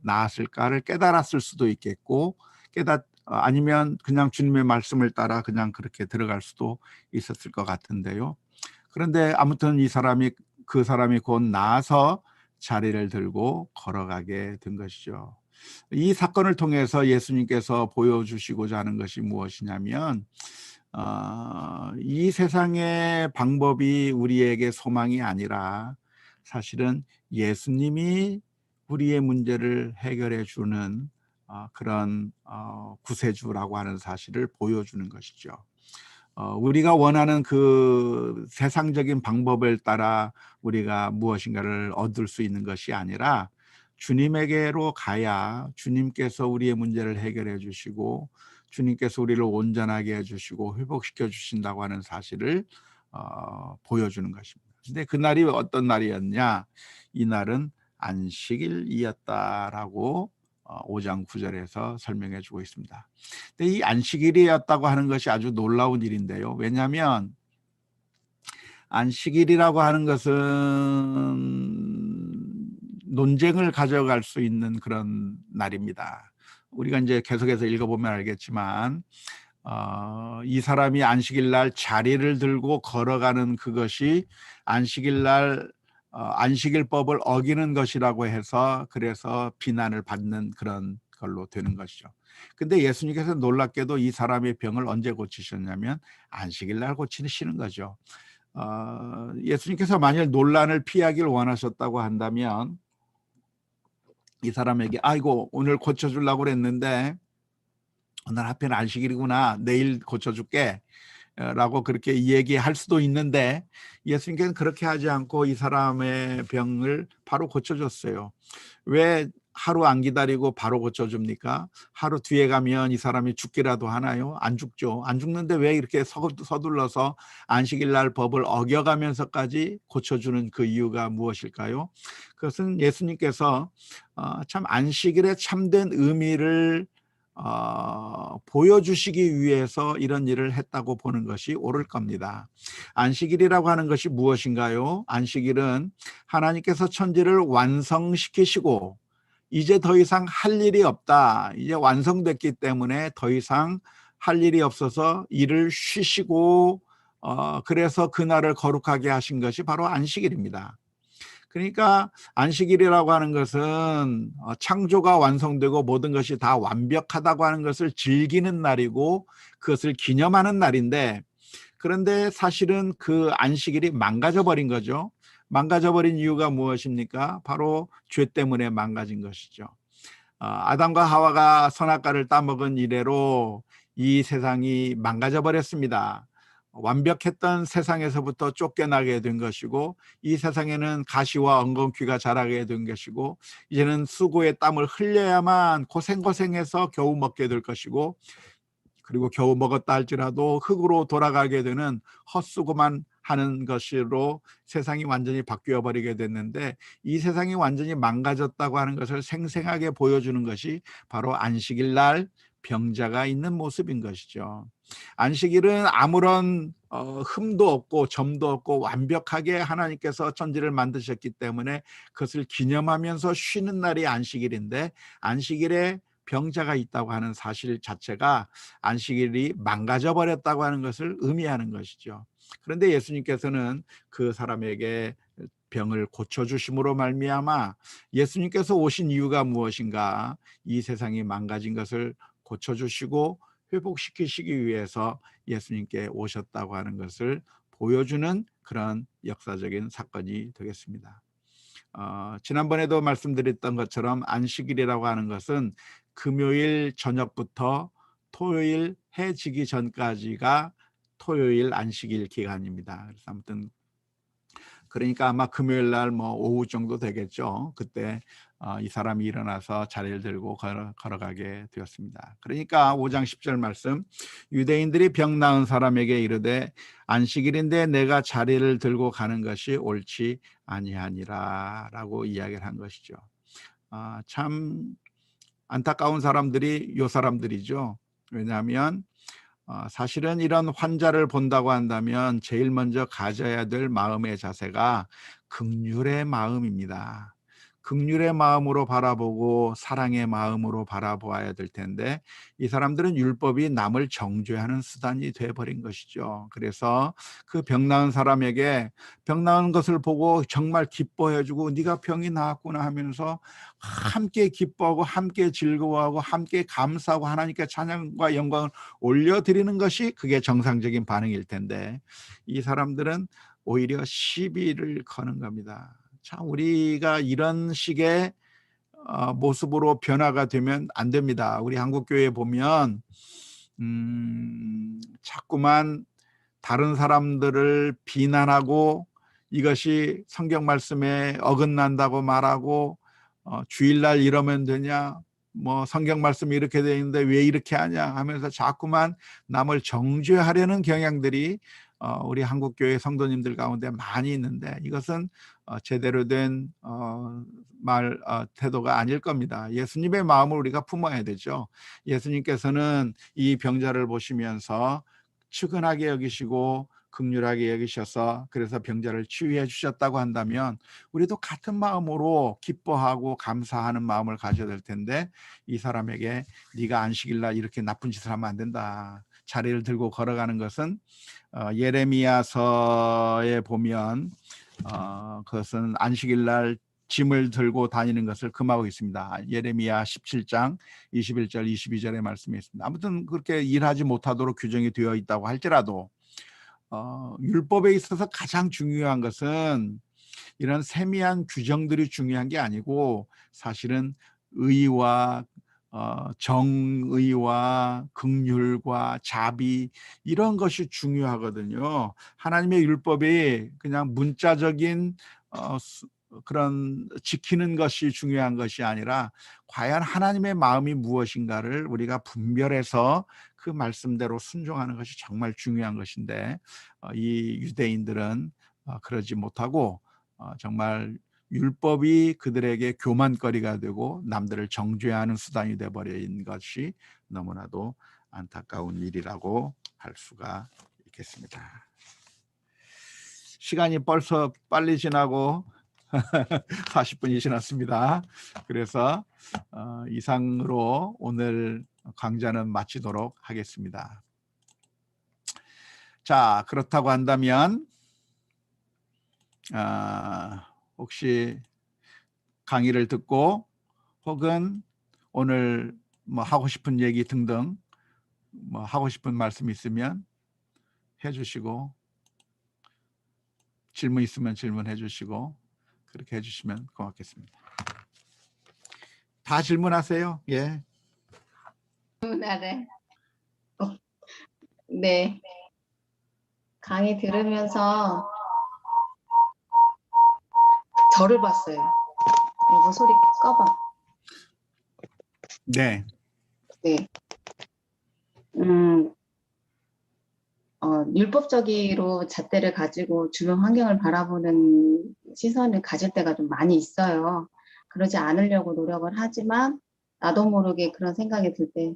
나았을까를 깨달았을 수도 있겠고, 아니면 그냥 주님의 말씀을 따라 그냥 그렇게 들어갈 수도 있었을 것 같은데요. 그런데 아무튼 그 사람이 곧 나아서 자리를 들고 걸어가게 된 것이죠. 이 사건을 통해서 예수님께서 보여주시고자 하는 것이 무엇이냐면, 이 세상의 방법이 우리에게 소망이 아니라 사실은 예수님이 우리의 문제를 해결해 주는 그런 구세주라고 하는 사실을 보여주는 것이죠. 우리가 원하는 그 세상적인 방법을 따라 우리가 무엇인가를 얻을 수 있는 것이 아니라 주님에게로 가야 주님께서 우리의 문제를 해결해 주시고 주님께서 우리를 온전하게 해 주시고 회복시켜 주신다고 하는 사실을 보여주는 것입니다. 근데 그날이 어떤 날이었냐? 이날은 안식일이었다라고 5장 9절에서 설명해 주고 있습니다. 근데 이 안식일이었다고 하는 것이 아주 놀라운 일인데요. 왜냐하면 안식일이라고 하는 것은 논쟁을 가져갈 수 있는 그런 날입니다. 우리가 이제 계속해서 읽어보면 알겠지만 이 사람이 안식일 날 자리를 들고 걸어가는 그것이 안식일 날 안식일법을 어기는 것이라고 해서 그래서 비난을 받는 그런 걸로 되는 것이죠. 근데 예수님께서 놀랍게도 이 사람의 병을 언제 고치셨냐면 안식일 날 고치시는 거죠. 예수님께서 만일 논란을 피하길 원하셨다고 한다면 이 사람에게 아이고 오늘 고쳐주려고 그랬는데 오늘 하필 안식일이구나 내일 고쳐줄게 라고 그렇게 얘기할 수도 있는데 예수님께서는 그렇게 하지 않고 이 사람의 병을 바로 고쳐줬어요. 왜 하루 안 기다리고 바로 고쳐줍니까? 하루 뒤에 가면 이 사람이 죽기라도 하나요? 안 죽죠. 안 죽는데 왜 이렇게 서둘러서 안식일 날 법을 어겨가면서까지 고쳐주는 그 이유가 무엇일까요? 그것은 예수님께서 참 안식일의 참된 의미를 보여주시기 위해서 이런 일을 했다고 보는 것이 옳을 겁니다. 안식일이라고 하는 것이 무엇인가요? 안식일은 하나님께서 천지를 완성시키시고 이제 더 이상 할 일이 없다. 이제 완성됐기 때문에 더 이상 할 일이 없어서 일을 쉬시고 그래서 그날을 거룩하게 하신 것이 바로 안식일입니다. 그러니까 안식일이라고 하는 것은 창조가 완성되고 모든 것이 다 완벽하다고 하는 것을 즐기는 날이고 그것을 기념하는 날인데 그런데 사실은 그 안식일이 망가져 버린 거죠. 망가져 버린 이유가 무엇입니까? 바로 죄 때문에 망가진 것이죠. 아담과 하와가 선악과를 따먹은 이래로 이 세상이 망가져 버렸습니다. 완벽했던 세상에서부터 쫓겨나게 된 것이고 이 세상에는 가시와 엉겅퀴가 자라게 된 것이고 이제는 수고의 땀을 흘려야만 고생해서 겨우 먹게 될 것이고 그리고 겨우 먹었다 할지라도 흙으로 돌아가게 되는 헛수고만 하는 것으로 세상이 완전히 바뀌어 버리게 됐는데 이 세상이 완전히 망가졌다고 하는 것을 생생하게 보여주는 것이 바로 안식일 날 병자가 있는 모습인 것이죠. 안식일은 아무런 흠도 없고 점도 없고 완벽하게 하나님께서 천지를 만드셨기 때문에 그것을 기념하면서 쉬는 날이 안식일인데 안식일에 병자가 있다고 하는 사실 자체가 안식일이 망가져 버렸다고 하는 것을 의미하는 것이죠. 그런데 예수님께서는 그 사람에게 병을 고쳐주심으로 말미암아 예수님께서 오신 이유가 무엇인가? 이 세상이 망가진 것을 고쳐주시고 회복시키시기 위해서 예수님께 오셨다고 하는 것을 보여주는 그런 역사적인 사건이 되겠습니다. 지난번에도 말씀드렸던 것처럼 안식일이라고 하는 것은 금요일 저녁부터 토요일 해 지기 전까지가 토요일 안식일 기간입니다. 그래서 아무튼 그러니까 아마 금요일 날 뭐 오후 정도 되겠죠. 그때 이 사람이 일어나서 자리를 들고 걸어가게 되었습니다. 그러니까 5장 10절 말씀 유대인들이 병 나은 사람에게 이르되 안식일인데 내가 자리를 들고 가는 것이 옳지 아니하니라 라고 이야기를 한 것이죠. 참 안타까운 사람들이 요 사람들이죠. 왜냐하면 사실은 이런 환자를 본다고 한다면 제일 먼저 가져야 될 마음의 자세가 긍휼의 마음입니다. 긍휼의 마음으로 바라보고 사랑의 마음으로 바라보아야 될 텐데 이 사람들은 율법이 남을 정죄하는 수단이 되어버린 것이죠. 그래서 그 병 나은 사람에게 병 나은 것을 보고 정말 기뻐해주고 네가 병이 나았구나 하면서 함께 기뻐하고 함께 즐거워하고 함께 감사하고 하나님께 찬양과 영광을 올려드리는 것이 그게 정상적인 반응일 텐데 이 사람들은 오히려 시비를 거는 겁니다. 참 우리가 이런 식의 모습으로 변화가 되면 안 됩니다. 우리 한국교회에 보면 자꾸만 다른 사람들을 비난하고 이것이 성경 말씀에 어긋난다고 말하고 주일날 이러면 되냐, 뭐 성경 말씀이 이렇게 되어 있는데 왜 이렇게 하냐 하면서 자꾸만 남을 정죄하려는 경향들이 우리 한국교회 성도님들 가운데 많이 있는데, 이것은 제대로 된 태도가 아닐 겁니다. 예수님의 마음을 우리가 품어야 되죠. 예수님께서는 이 병자를 보시면서 측은하게 여기시고 긍휼하게 여기셔서 그래서 병자를 치유해 주셨다고 한다면 우리도 같은 마음으로 기뻐하고 감사하는 마음을 가져야 될 텐데, 이 사람에게 네가 안식일 날 이렇게 나쁜 짓을 하면 안 된다, 자리를 들고 걸어가는 것은 예레미야서에 보면 그것은 안식일 날 짐을 들고 다니는 것을 금하고 있습니다. 예레미야 17장 21절 22절의 말씀이 있습니다. 아무튼 그렇게 일하지 못하도록 규정이 되어 있다고 할지라도 율법에 있어서 가장 중요한 것은 이런 세미한 규정들이 중요한 게 아니고 사실은 의와 정의와 긍휼과 자비, 이런 것이 중요하거든요. 하나님의 율법이 그냥 문자적인 그런 지키는 것이 중요한 것이 아니라 과연 하나님의 마음이 무엇인가를 우리가 분별해서 그 말씀대로 순종하는 것이 정말 중요한 것인데, 이 유대인들은 그러지 못하고 정말 율법이 그들에게 교만거리가 되고 남들을 정죄하는 수단이 되어버린 것이 너무나도 안타까운 일이라고 할 수가 있겠습니다. 시간이 벌써 빨리 지나고 40분이 지났습니다. 그래서 이상으로 오늘 강좌는 마치도록 하겠습니다. 자, 그렇다고 한다면 혹시 강의를 듣고 혹은 오늘 뭐 하고 싶은 얘기 등등 뭐 하고 싶은 말씀 있으면 해주시고, 질문 있으면 질문해 주시고, 그렇게 해주시면 고맙겠습니다. 다 질문하세요. 예. 네. 강의 들으면서 저를 봤어요. 이거 소리 꺼봐. 네. 네. 율법적으로 잣대를 가지고 주변 환경을 바라보는 시선을 가질 때가 좀 많이 있어요. 그러지 않으려고 노력을 하지만 나도 모르게 그런 생각이 들 때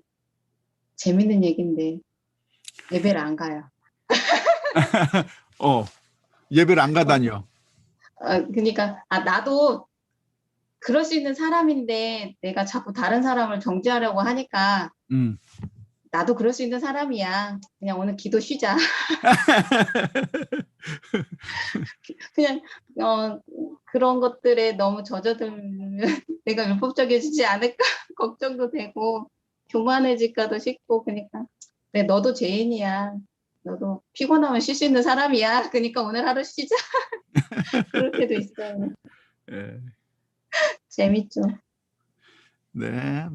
재밌는 얘기인데 예배를 안 가요. 예배를 안 가다니요. 그러니까 나도 그럴 수 있는 사람인데 내가 자꾸 다른 사람을 정죄하려고 하니까 나도 그럴 수 있는 사람이야. 그냥 오늘 기도 쉬자. 그냥 그런 것들에 너무 젖어들면 내가 율법적이지 않을까 걱정도 되고 교만해질까도 싶고, 그러니까 네, 너도 죄인이야. 너도 피곤하면 쉴 수 있는 사람이야. 그러니까 오늘 하루 쉬자. 그럴 때도 있어요. 예. 재밌죠. 네,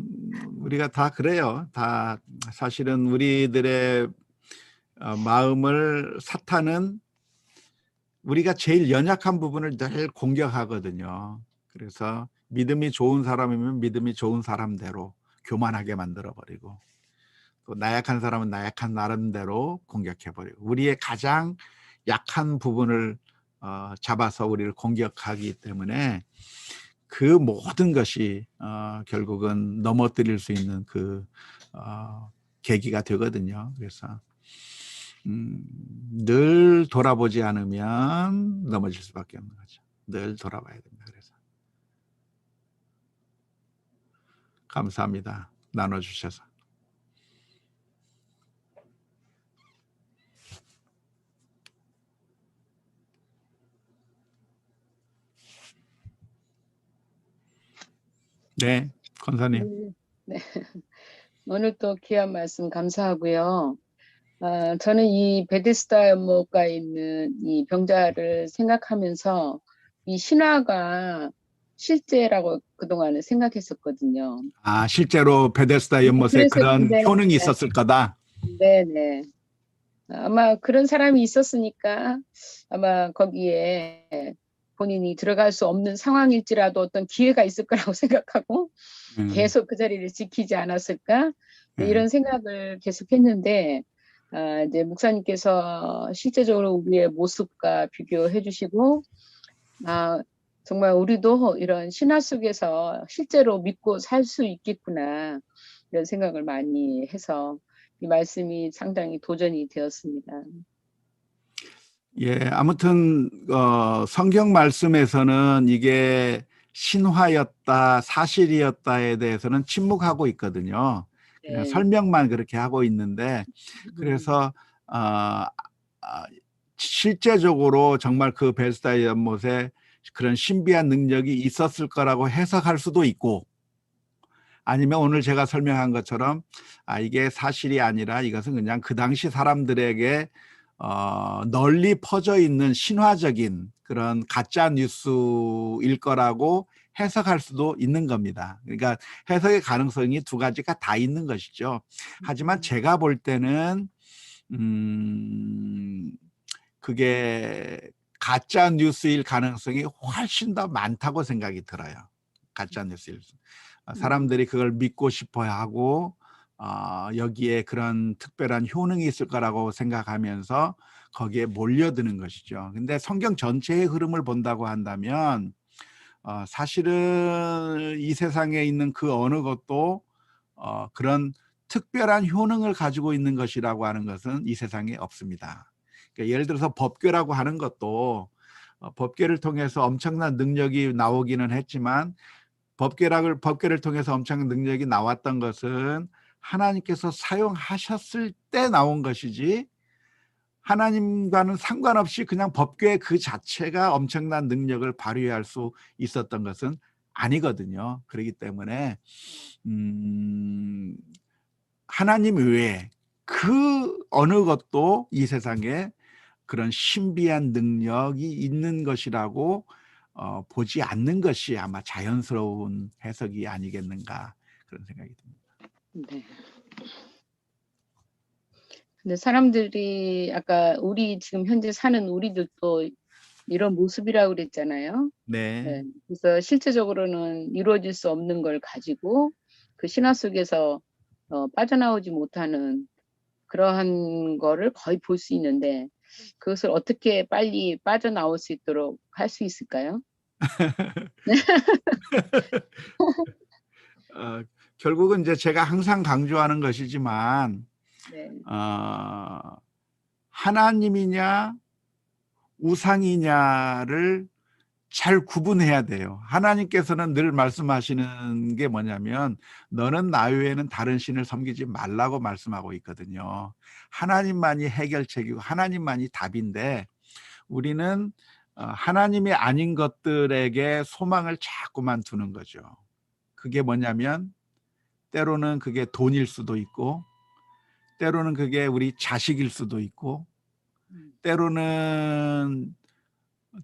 우리가 다 그래요. 다 사실은 우리들의 마음을 사탄은 우리가 제일 연약한 부분을 늘 공격하거든요. 그래서 믿음이 좋은 사람이면 믿음이 좋은 사람대로 교만하게 만들어버리고, 또 나약한 사람은 나약한 나름대로 공격해버리고, 우리의 가장 약한 부분을 잡아서 우리를 공격하기 때문에 그 모든 것이 결국은 넘어뜨릴 수 있는 그 계기가 되거든요. 그래서 늘 돌아보지 않으면 넘어질 수밖에 없는 거죠. 늘 돌아봐야 됩니다. 그래서 감사합니다. 나눠주셔서. 네, 권사님. 네. 오늘 또 귀한 말씀 감사하고요. 저는 이 베데스다 연못가에 있는 이 병자를 생각하면서 이 신화가 실제라고 그동안은 생각했었거든요. 아, 실제로 베데스다 연못에 그래서 그런 근데 효능이 있었을 거다. 네네. 아마 그런 사람이 있었으니까 아마 거기에 본인이 들어갈 수 없는 상황일지라도 어떤 기회가 있을 거라고 생각하고 계속 그 자리를 지키지 않았을까 이런 생각을 계속했는데 이제 목사님께서 실제적으로 우리의 모습과 비교해 주시고 정말 우리도 이런 신화 속에서 실제로 믿고 살 수 있겠구나 이런 생각을 많이 해서 이 말씀이 상당히 도전이 되었습니다. 예, 아무튼 성경 말씀에서는 이게 신화였다, 사실이었다에 대해서는 침묵하고 있거든요. 그냥 네. 설명만 그렇게 하고 있는데, 그래서 실제적으로 정말 그 베스다 연못에 그런 신비한 능력이 있었을 거라고 해석할 수도 있고, 아니면 오늘 제가 설명한 것처럼 이게 사실이 아니라 이것은 그냥 그 당시 사람들에게 널리 퍼져 있는 신화적인 그런 가짜 뉴스일 거라고 해석할 수도 있는 겁니다. 그러니까 해석의 가능성이 두 가지가 다 있는 것이죠. 하지만 제가 볼 때는 그게 가짜 뉴스일 가능성이 훨씬 더 많다고 생각이 들어요. 가짜 뉴스일. 사람들이 그걸 믿고 싶어 하고 여기에 그런 특별한 효능이 있을 거라고 생각하면서 거기에 몰려드는 것이죠. 근데 성경 전체의 흐름을 본다고 한다면 사실은 이 세상에 있는 그 어느 것도 그런 특별한 효능을 가지고 있는 것이라고 하는 것은 이 세상에 없습니다. 그러니까 예를 들어서 법궤라고 하는 것도 법궤를 통해서 엄청난 능력이 나오기는 했지만 법궤를 통해서 엄청난 능력이 나왔던 것은 하나님께서 사용하셨을 때 나온 것이지 하나님과는 상관없이 그냥 법궤 그 자체가 엄청난 능력을 발휘할 수 있었던 것은 아니거든요. 그렇기 때문에 하나님 외에 그 어느 것도 이 세상에 그런 신비한 능력이 있는 것이라고 보지 않는 것이 아마 자연스러운 해석이 아니겠는가 그런 생각이 듭니다. 네. 근데 사람들이 아까 우리 지금 현재 사는 우리들도 이런 모습이라고 그랬잖아요. 네. 네. 그래서 실제적으로는 이루어질 수 없는 걸 가지고 그 신화 속에서 빠져나오지 못하는 그러한 거를 거의 볼 수 있는데 그것을 어떻게 빨리 빠져나올 수 있도록 할 수 있을까요? 결국은 이제 제가 항상 강조하는 것이지만 네. 하나님이냐 우상이냐를 잘 구분해야 돼요. 하나님께서는 늘 말씀하시는 게 뭐냐면 너는 나 외에는 다른 신을 섬기지 말라고 말씀하고 있거든요. 하나님만이 해결책이고 하나님만이 답인데 우리는 하나님이 아닌 것들에게 소망을 자꾸만 두는 거죠. 그게 뭐냐면 때로는 그게 돈일 수도 있고 때로는 그게 우리 자식일 수도 있고 때로는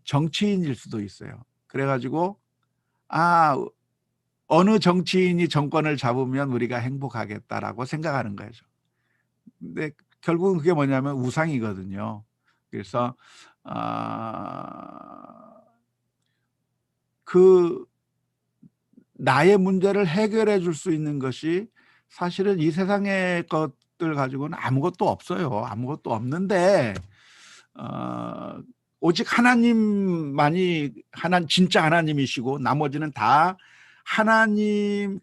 정치인일 수도 있어요. 그래가지고 어느 정치인이 정권을 잡으면 우리가 행복하겠다라고 생각하는 거죠. 근데 결국은 그게 뭐냐면 우상이거든요. 그래서 그 나의 문제를 해결해 줄 수 있는 것이 사실은 이 세상의 것들 가지고는 아무것도 없어요. 아무것도 없는데 오직 하나님만이 진짜 하나님이시고 나머지는 다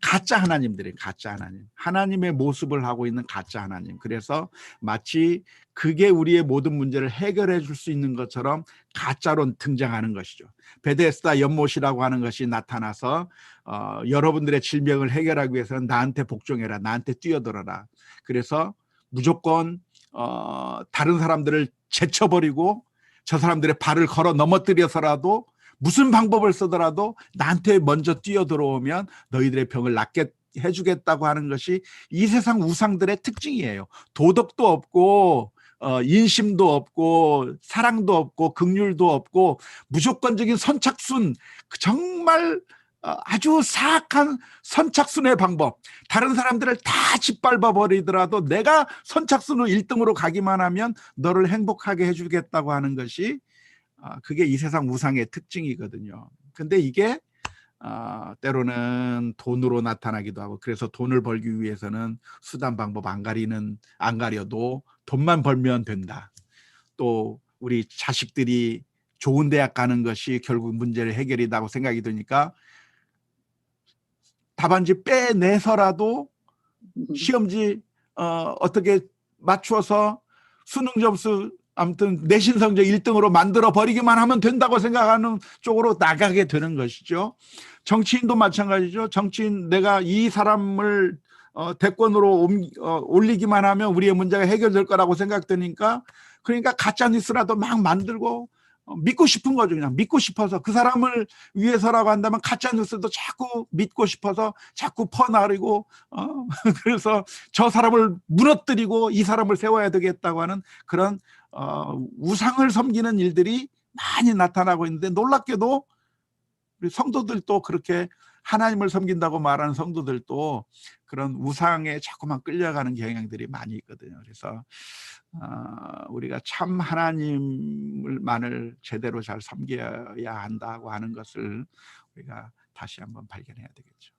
가짜 하나님들이에요. 가짜 하나님. 하나님의 모습을 하고 있는 가짜 하나님. 그래서 마치 그게 우리의 모든 문제를 해결해 줄 수 있는 것처럼 가짜로 등장하는 것이죠. 베데스다 연못이라고 하는 것이 나타나서 여러분들의 질병을 해결하기 위해서는 나한테 복종해라. 나한테 뛰어들어라. 그래서 무조건 다른 사람들을 제쳐버리고 저 사람들의 발을 걸어 넘어뜨려서라도 무슨 방법을 쓰더라도 나한테 먼저 뛰어들어오면 너희들의 병을 낫게 해주겠다고 하는 것이 이 세상 우상들의 특징이에요. 도덕도 없고 인심도 없고 사랑도 없고 긍휼도 없고 무조건적인 선착순 정말 아주 사악한 선착순의 방법, 다른 사람들을 다 짓밟아 버리더라도 내가 선착순으로 1등으로 가기만 하면 너를 행복하게 해주겠다고 하는 것이 그게 이 세상 우상의 특징이거든요. 근데 이게 때로는 돈으로 나타나기도 하고, 그래서 돈을 벌기 위해서는 수단 방법 안 가려도 돈만 벌면 된다. 또 우리 자식들이 좋은 대학 가는 것이 결국 문제를 해결이라고 생각이 드니까 답안지 빼내서라도 시험지 어떻게 맞추어서 수능 점수 아무튼 내신 성적 1등으로 만들어 버리기만 하면 된다고 생각하는 쪽으로 나가게 되는 것이죠. 정치인도 마찬가지죠. 정치인, 내가 이 사람을 대권으로 올리기만 하면 우리의 문제가 해결될 거라고 생각되니까, 그러니까 가짜 뉴스라도 막 만들고 믿고 싶은 거죠. 그냥 믿고 싶어서, 그 사람을 위해서라고 한다면 가짜 뉴스도 자꾸 믿고 싶어서 자꾸 퍼나르고 그래서 저 사람을 무너뜨리고 이 사람을 세워야 되겠다고 하는 그런 우상을 섬기는 일들이 많이 나타나고 있는데, 놀랍게도 우리 성도들도 그렇게 하나님을 섬긴다고 말하는 성도들도 그런 우상에 자꾸만 끌려가는 경향들이 많이 있거든요. 그래서 우리가 참 하나님만을 제대로 잘 섬겨야 한다고 하는 것을 우리가 다시 한번 발견해야 되겠죠.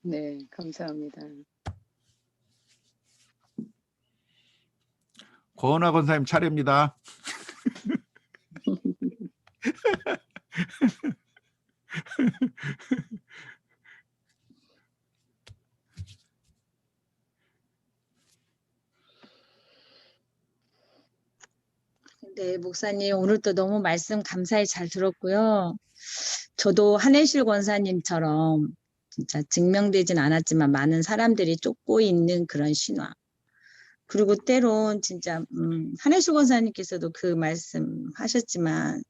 네, 감사합니다. 권은아 권사님 차례입니다. 네, 목사님 오늘 또 너무 말씀 감사히 잘 들었고요. 저도 한혜실 권사님처럼 진짜 증명되진 않았지만 많은 사람들이 쫓고 있는 그런 신화. 그리고 때론 진짜 한혜실 권사님께서도 그 말씀 하셨지만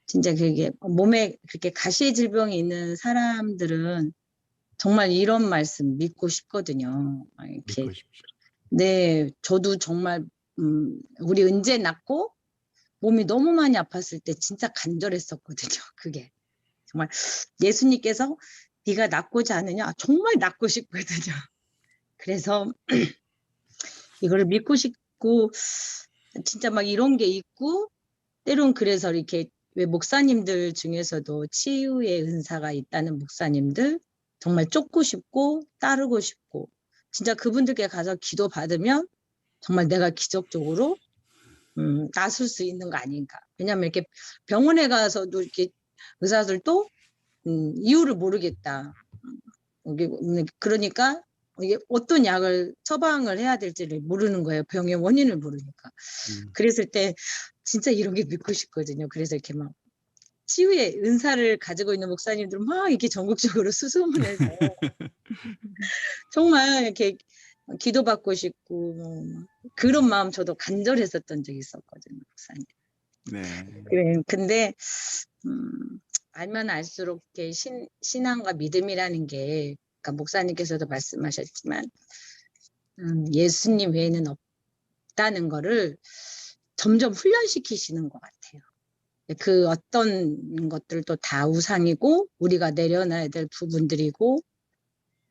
진짜 그게 몸에 그렇게 가시의 질병이 있는 사람들은 정말 이런 말씀 믿고 싶거든요. 이렇게 믿고 싶죠. 네, 저도 정말 우리 은재 낳고 몸이 너무 많이 아팠을 때 진짜 간절했었거든요. 그게 정말 예수님께서 네가 낳고자 하느냐? 정말 낳고 싶거든요. 그래서 이거를 믿고 싶고 진짜 막 이런 게 있고, 때론 그래서 이렇게 왜 목사님들 중에서도 치유의 은사가 있다는 목사님들 정말 쫓고 싶고 따르고 싶고, 진짜 그분들께 가서 기도 받으면 정말 내가 기적적으로 나설 수 있는 거 아닌가. 왜냐하면 이렇게 병원에 가서도 이렇게 의사들도 이유를 모르겠다. 그러니까 이게 어떤 약을 처방을 해야 될지를 모르는 거예요. 병의 원인을 모르니까. 그랬을 때 진짜 이런 게 믿고 싶거든요. 그래서 이렇게 막 치유의 은사를 가지고 있는 목사님들은 막 이렇게 전국적으로 수소문해서 정말 이렇게 기도받고 싶고 그런 마음 저도 간절했었던 적이 있었거든요, 목사님. 네. 그래, 근데 알면 알수록 이렇게 신앙과 믿음이라는 게, 그러니까 목사님께서도 말씀하셨지만 예수님 외에는 없다는 거를 점점 훈련시키시는 것 같아요. 그 어떤 것들도 다 우상이고 우리가 내려놔야 될 부분들이고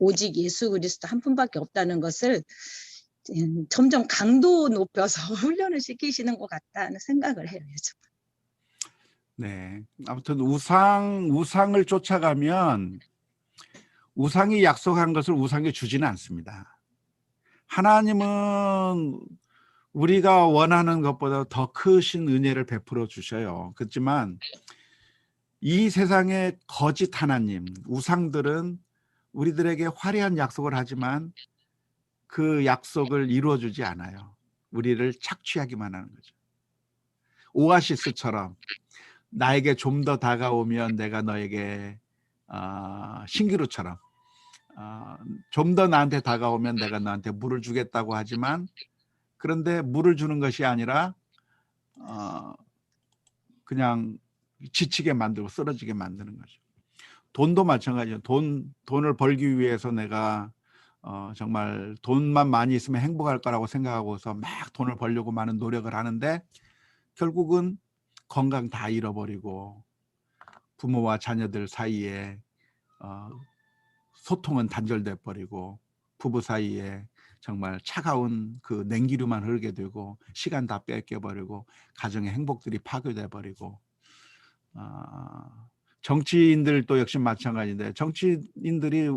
오직 예수 그리스도 한 분밖에 없다는 것을 점점 강도 높여서 훈련을 시키시는 것 같다는 생각을 해요, 요즘. 네. 아무튼 우상을 쫓아가면 우상이 약속한 것을 우상이 주지는 않습니다. 하나님은 우리가 원하는 것보다 더 크신 은혜를 베풀어 주셔요. 그렇지만 이 세상의 거짓 하나님, 우상들은 우리들에게 화려한 약속을 하지만 그 약속을 이루어주지 않아요. 우리를 착취하기만 하는 거죠. 오아시스처럼 나에게 좀 더 다가오면 내가 너에게 신기루처럼 좀 더 나한테 다가오면 내가 너한테 물을 주겠다고 하지만, 그런데 물을 주는 것이 아니라 그냥 지치게 만들고 쓰러지게 만드는 거죠. 돈도 마찬가지예요. 돈을 벌기 위해서 내가 정말 돈만 많이 있으면 행복할 거라고 생각하고서 막 돈을 벌려고 많은 노력을 하는데 결국은 건강 다 잃어버리고 부모와 자녀들 사이에 소통은 단절돼 버리고 부부 사이에 정말 차가운 그 냉기류만 흐르게 되고 시간 다 뺏겨 버리고 가정의 행복들이 파괴돼 버리고 정치인들도 역시 마찬가지인데 정치인들이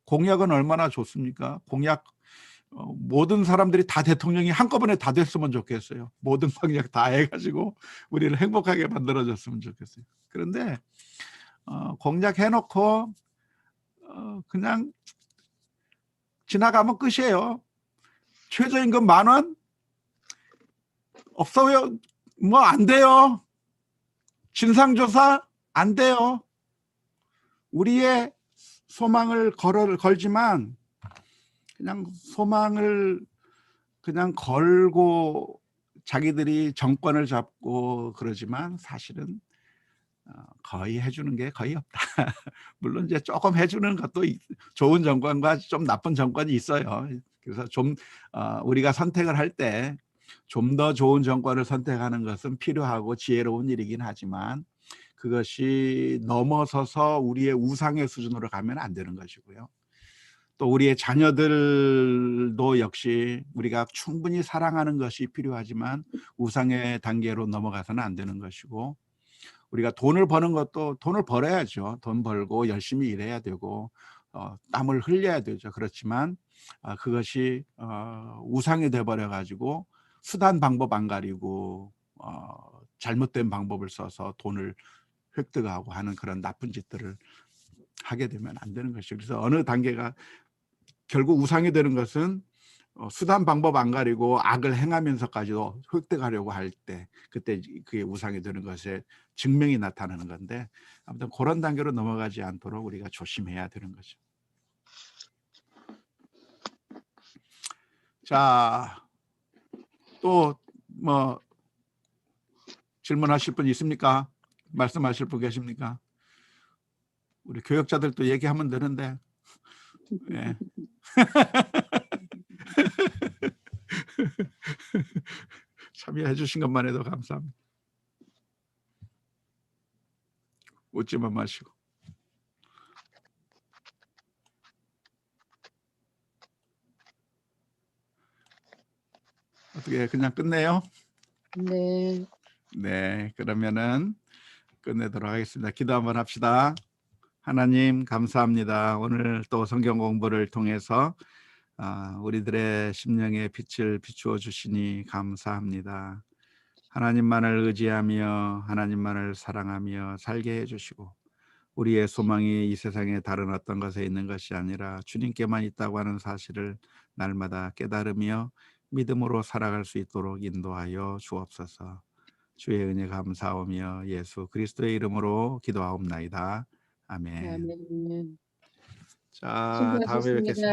공약은 얼마나 좋습니까? 공약 모든 사람들이 다 대통령이 한꺼번에 다 됐으면 좋겠어요. 모든 공약 다 해가지고 우리를 행복하게 만들어줬으면 좋겠어요. 그런데 공약 해놓고 그냥 지나가면 끝이에요. 최저임금 10,000원? 없어요. 뭐 안 돼요. 진상조사 안 돼요. 우리의 소망을 걸지만 그냥 소망을 그냥 걸고 자기들이 정권을 잡고 그러지만 사실은 거의 해주는 게 거의 없다. 물론 이제 조금 해주는 것도 좋은 정권과 좀 나쁜 정권이 있어요. 그래서 좀 우리가 선택을 할 때 좀 더 좋은 정권을 선택하는 것은 필요하고 지혜로운 일이긴 하지만 그것이 넘어서서 우리의 우상의 수준으로 가면 안 되는 것이고요. 또 우리의 자녀들도 역시 우리가 충분히 사랑하는 것이 필요하지만 우상의 단계로 넘어가서는 안 되는 것이고, 우리가 돈을 버는 것도 돈을 벌어야죠. 돈 벌고 열심히 일해야 되고 땀을 흘려야 되죠. 그렇지만 그것이 우상이 돼버려 가지고 수단 방법 안 가리고 잘못된 방법을 써서 돈을 획득하고 하는 그런 나쁜 짓들을 하게 되면 안 되는 것이죠. 그래서 어느 단계가 결국 우상이 되는 것은 수단 방법 안 가리고 악을 행하면서까지도 획득하려고 할 때 그때 그게 우상이 되는 것에 증명이 나타나는 건데, 아무튼 그런 단계로 넘어가지 않도록 우리가 조심해야 되는 거죠. 자, 또 뭐 질문하실 분 있습니까? 말씀하실 분 계십니까? 우리 교역자들도 얘기하면 되는데. 예. 참여해 주신 것만 해도 감사합니다. 웃지만 마시고. 어떻게 그냥 끝내요? 네. 네, 그러면은 끝내도록 하겠습니다. 기도 한번 합시다. 하나님 감사합니다. 오늘 또 성경 공부를 통해서 우리들의 심령에 빛을 비추어 주시니 감사합니다. 하나님만을 의지하며 하나님만을 사랑하며 살게 해주시고, 우리의 소망이 이 세상에 다른 어떤 것에 있는 것이 아니라 주님께만 있다고 하는 사실을 날마다 깨달으며 믿음으로 살아갈 수 있도록 인도하여 주옵소서. 주의 은혜 감사하며 예수 그리스도의 이름으로 기도하옵나이다. 아멘. 아멘. 자, 다음에 뵙겠습니다. 수고하셨습니다.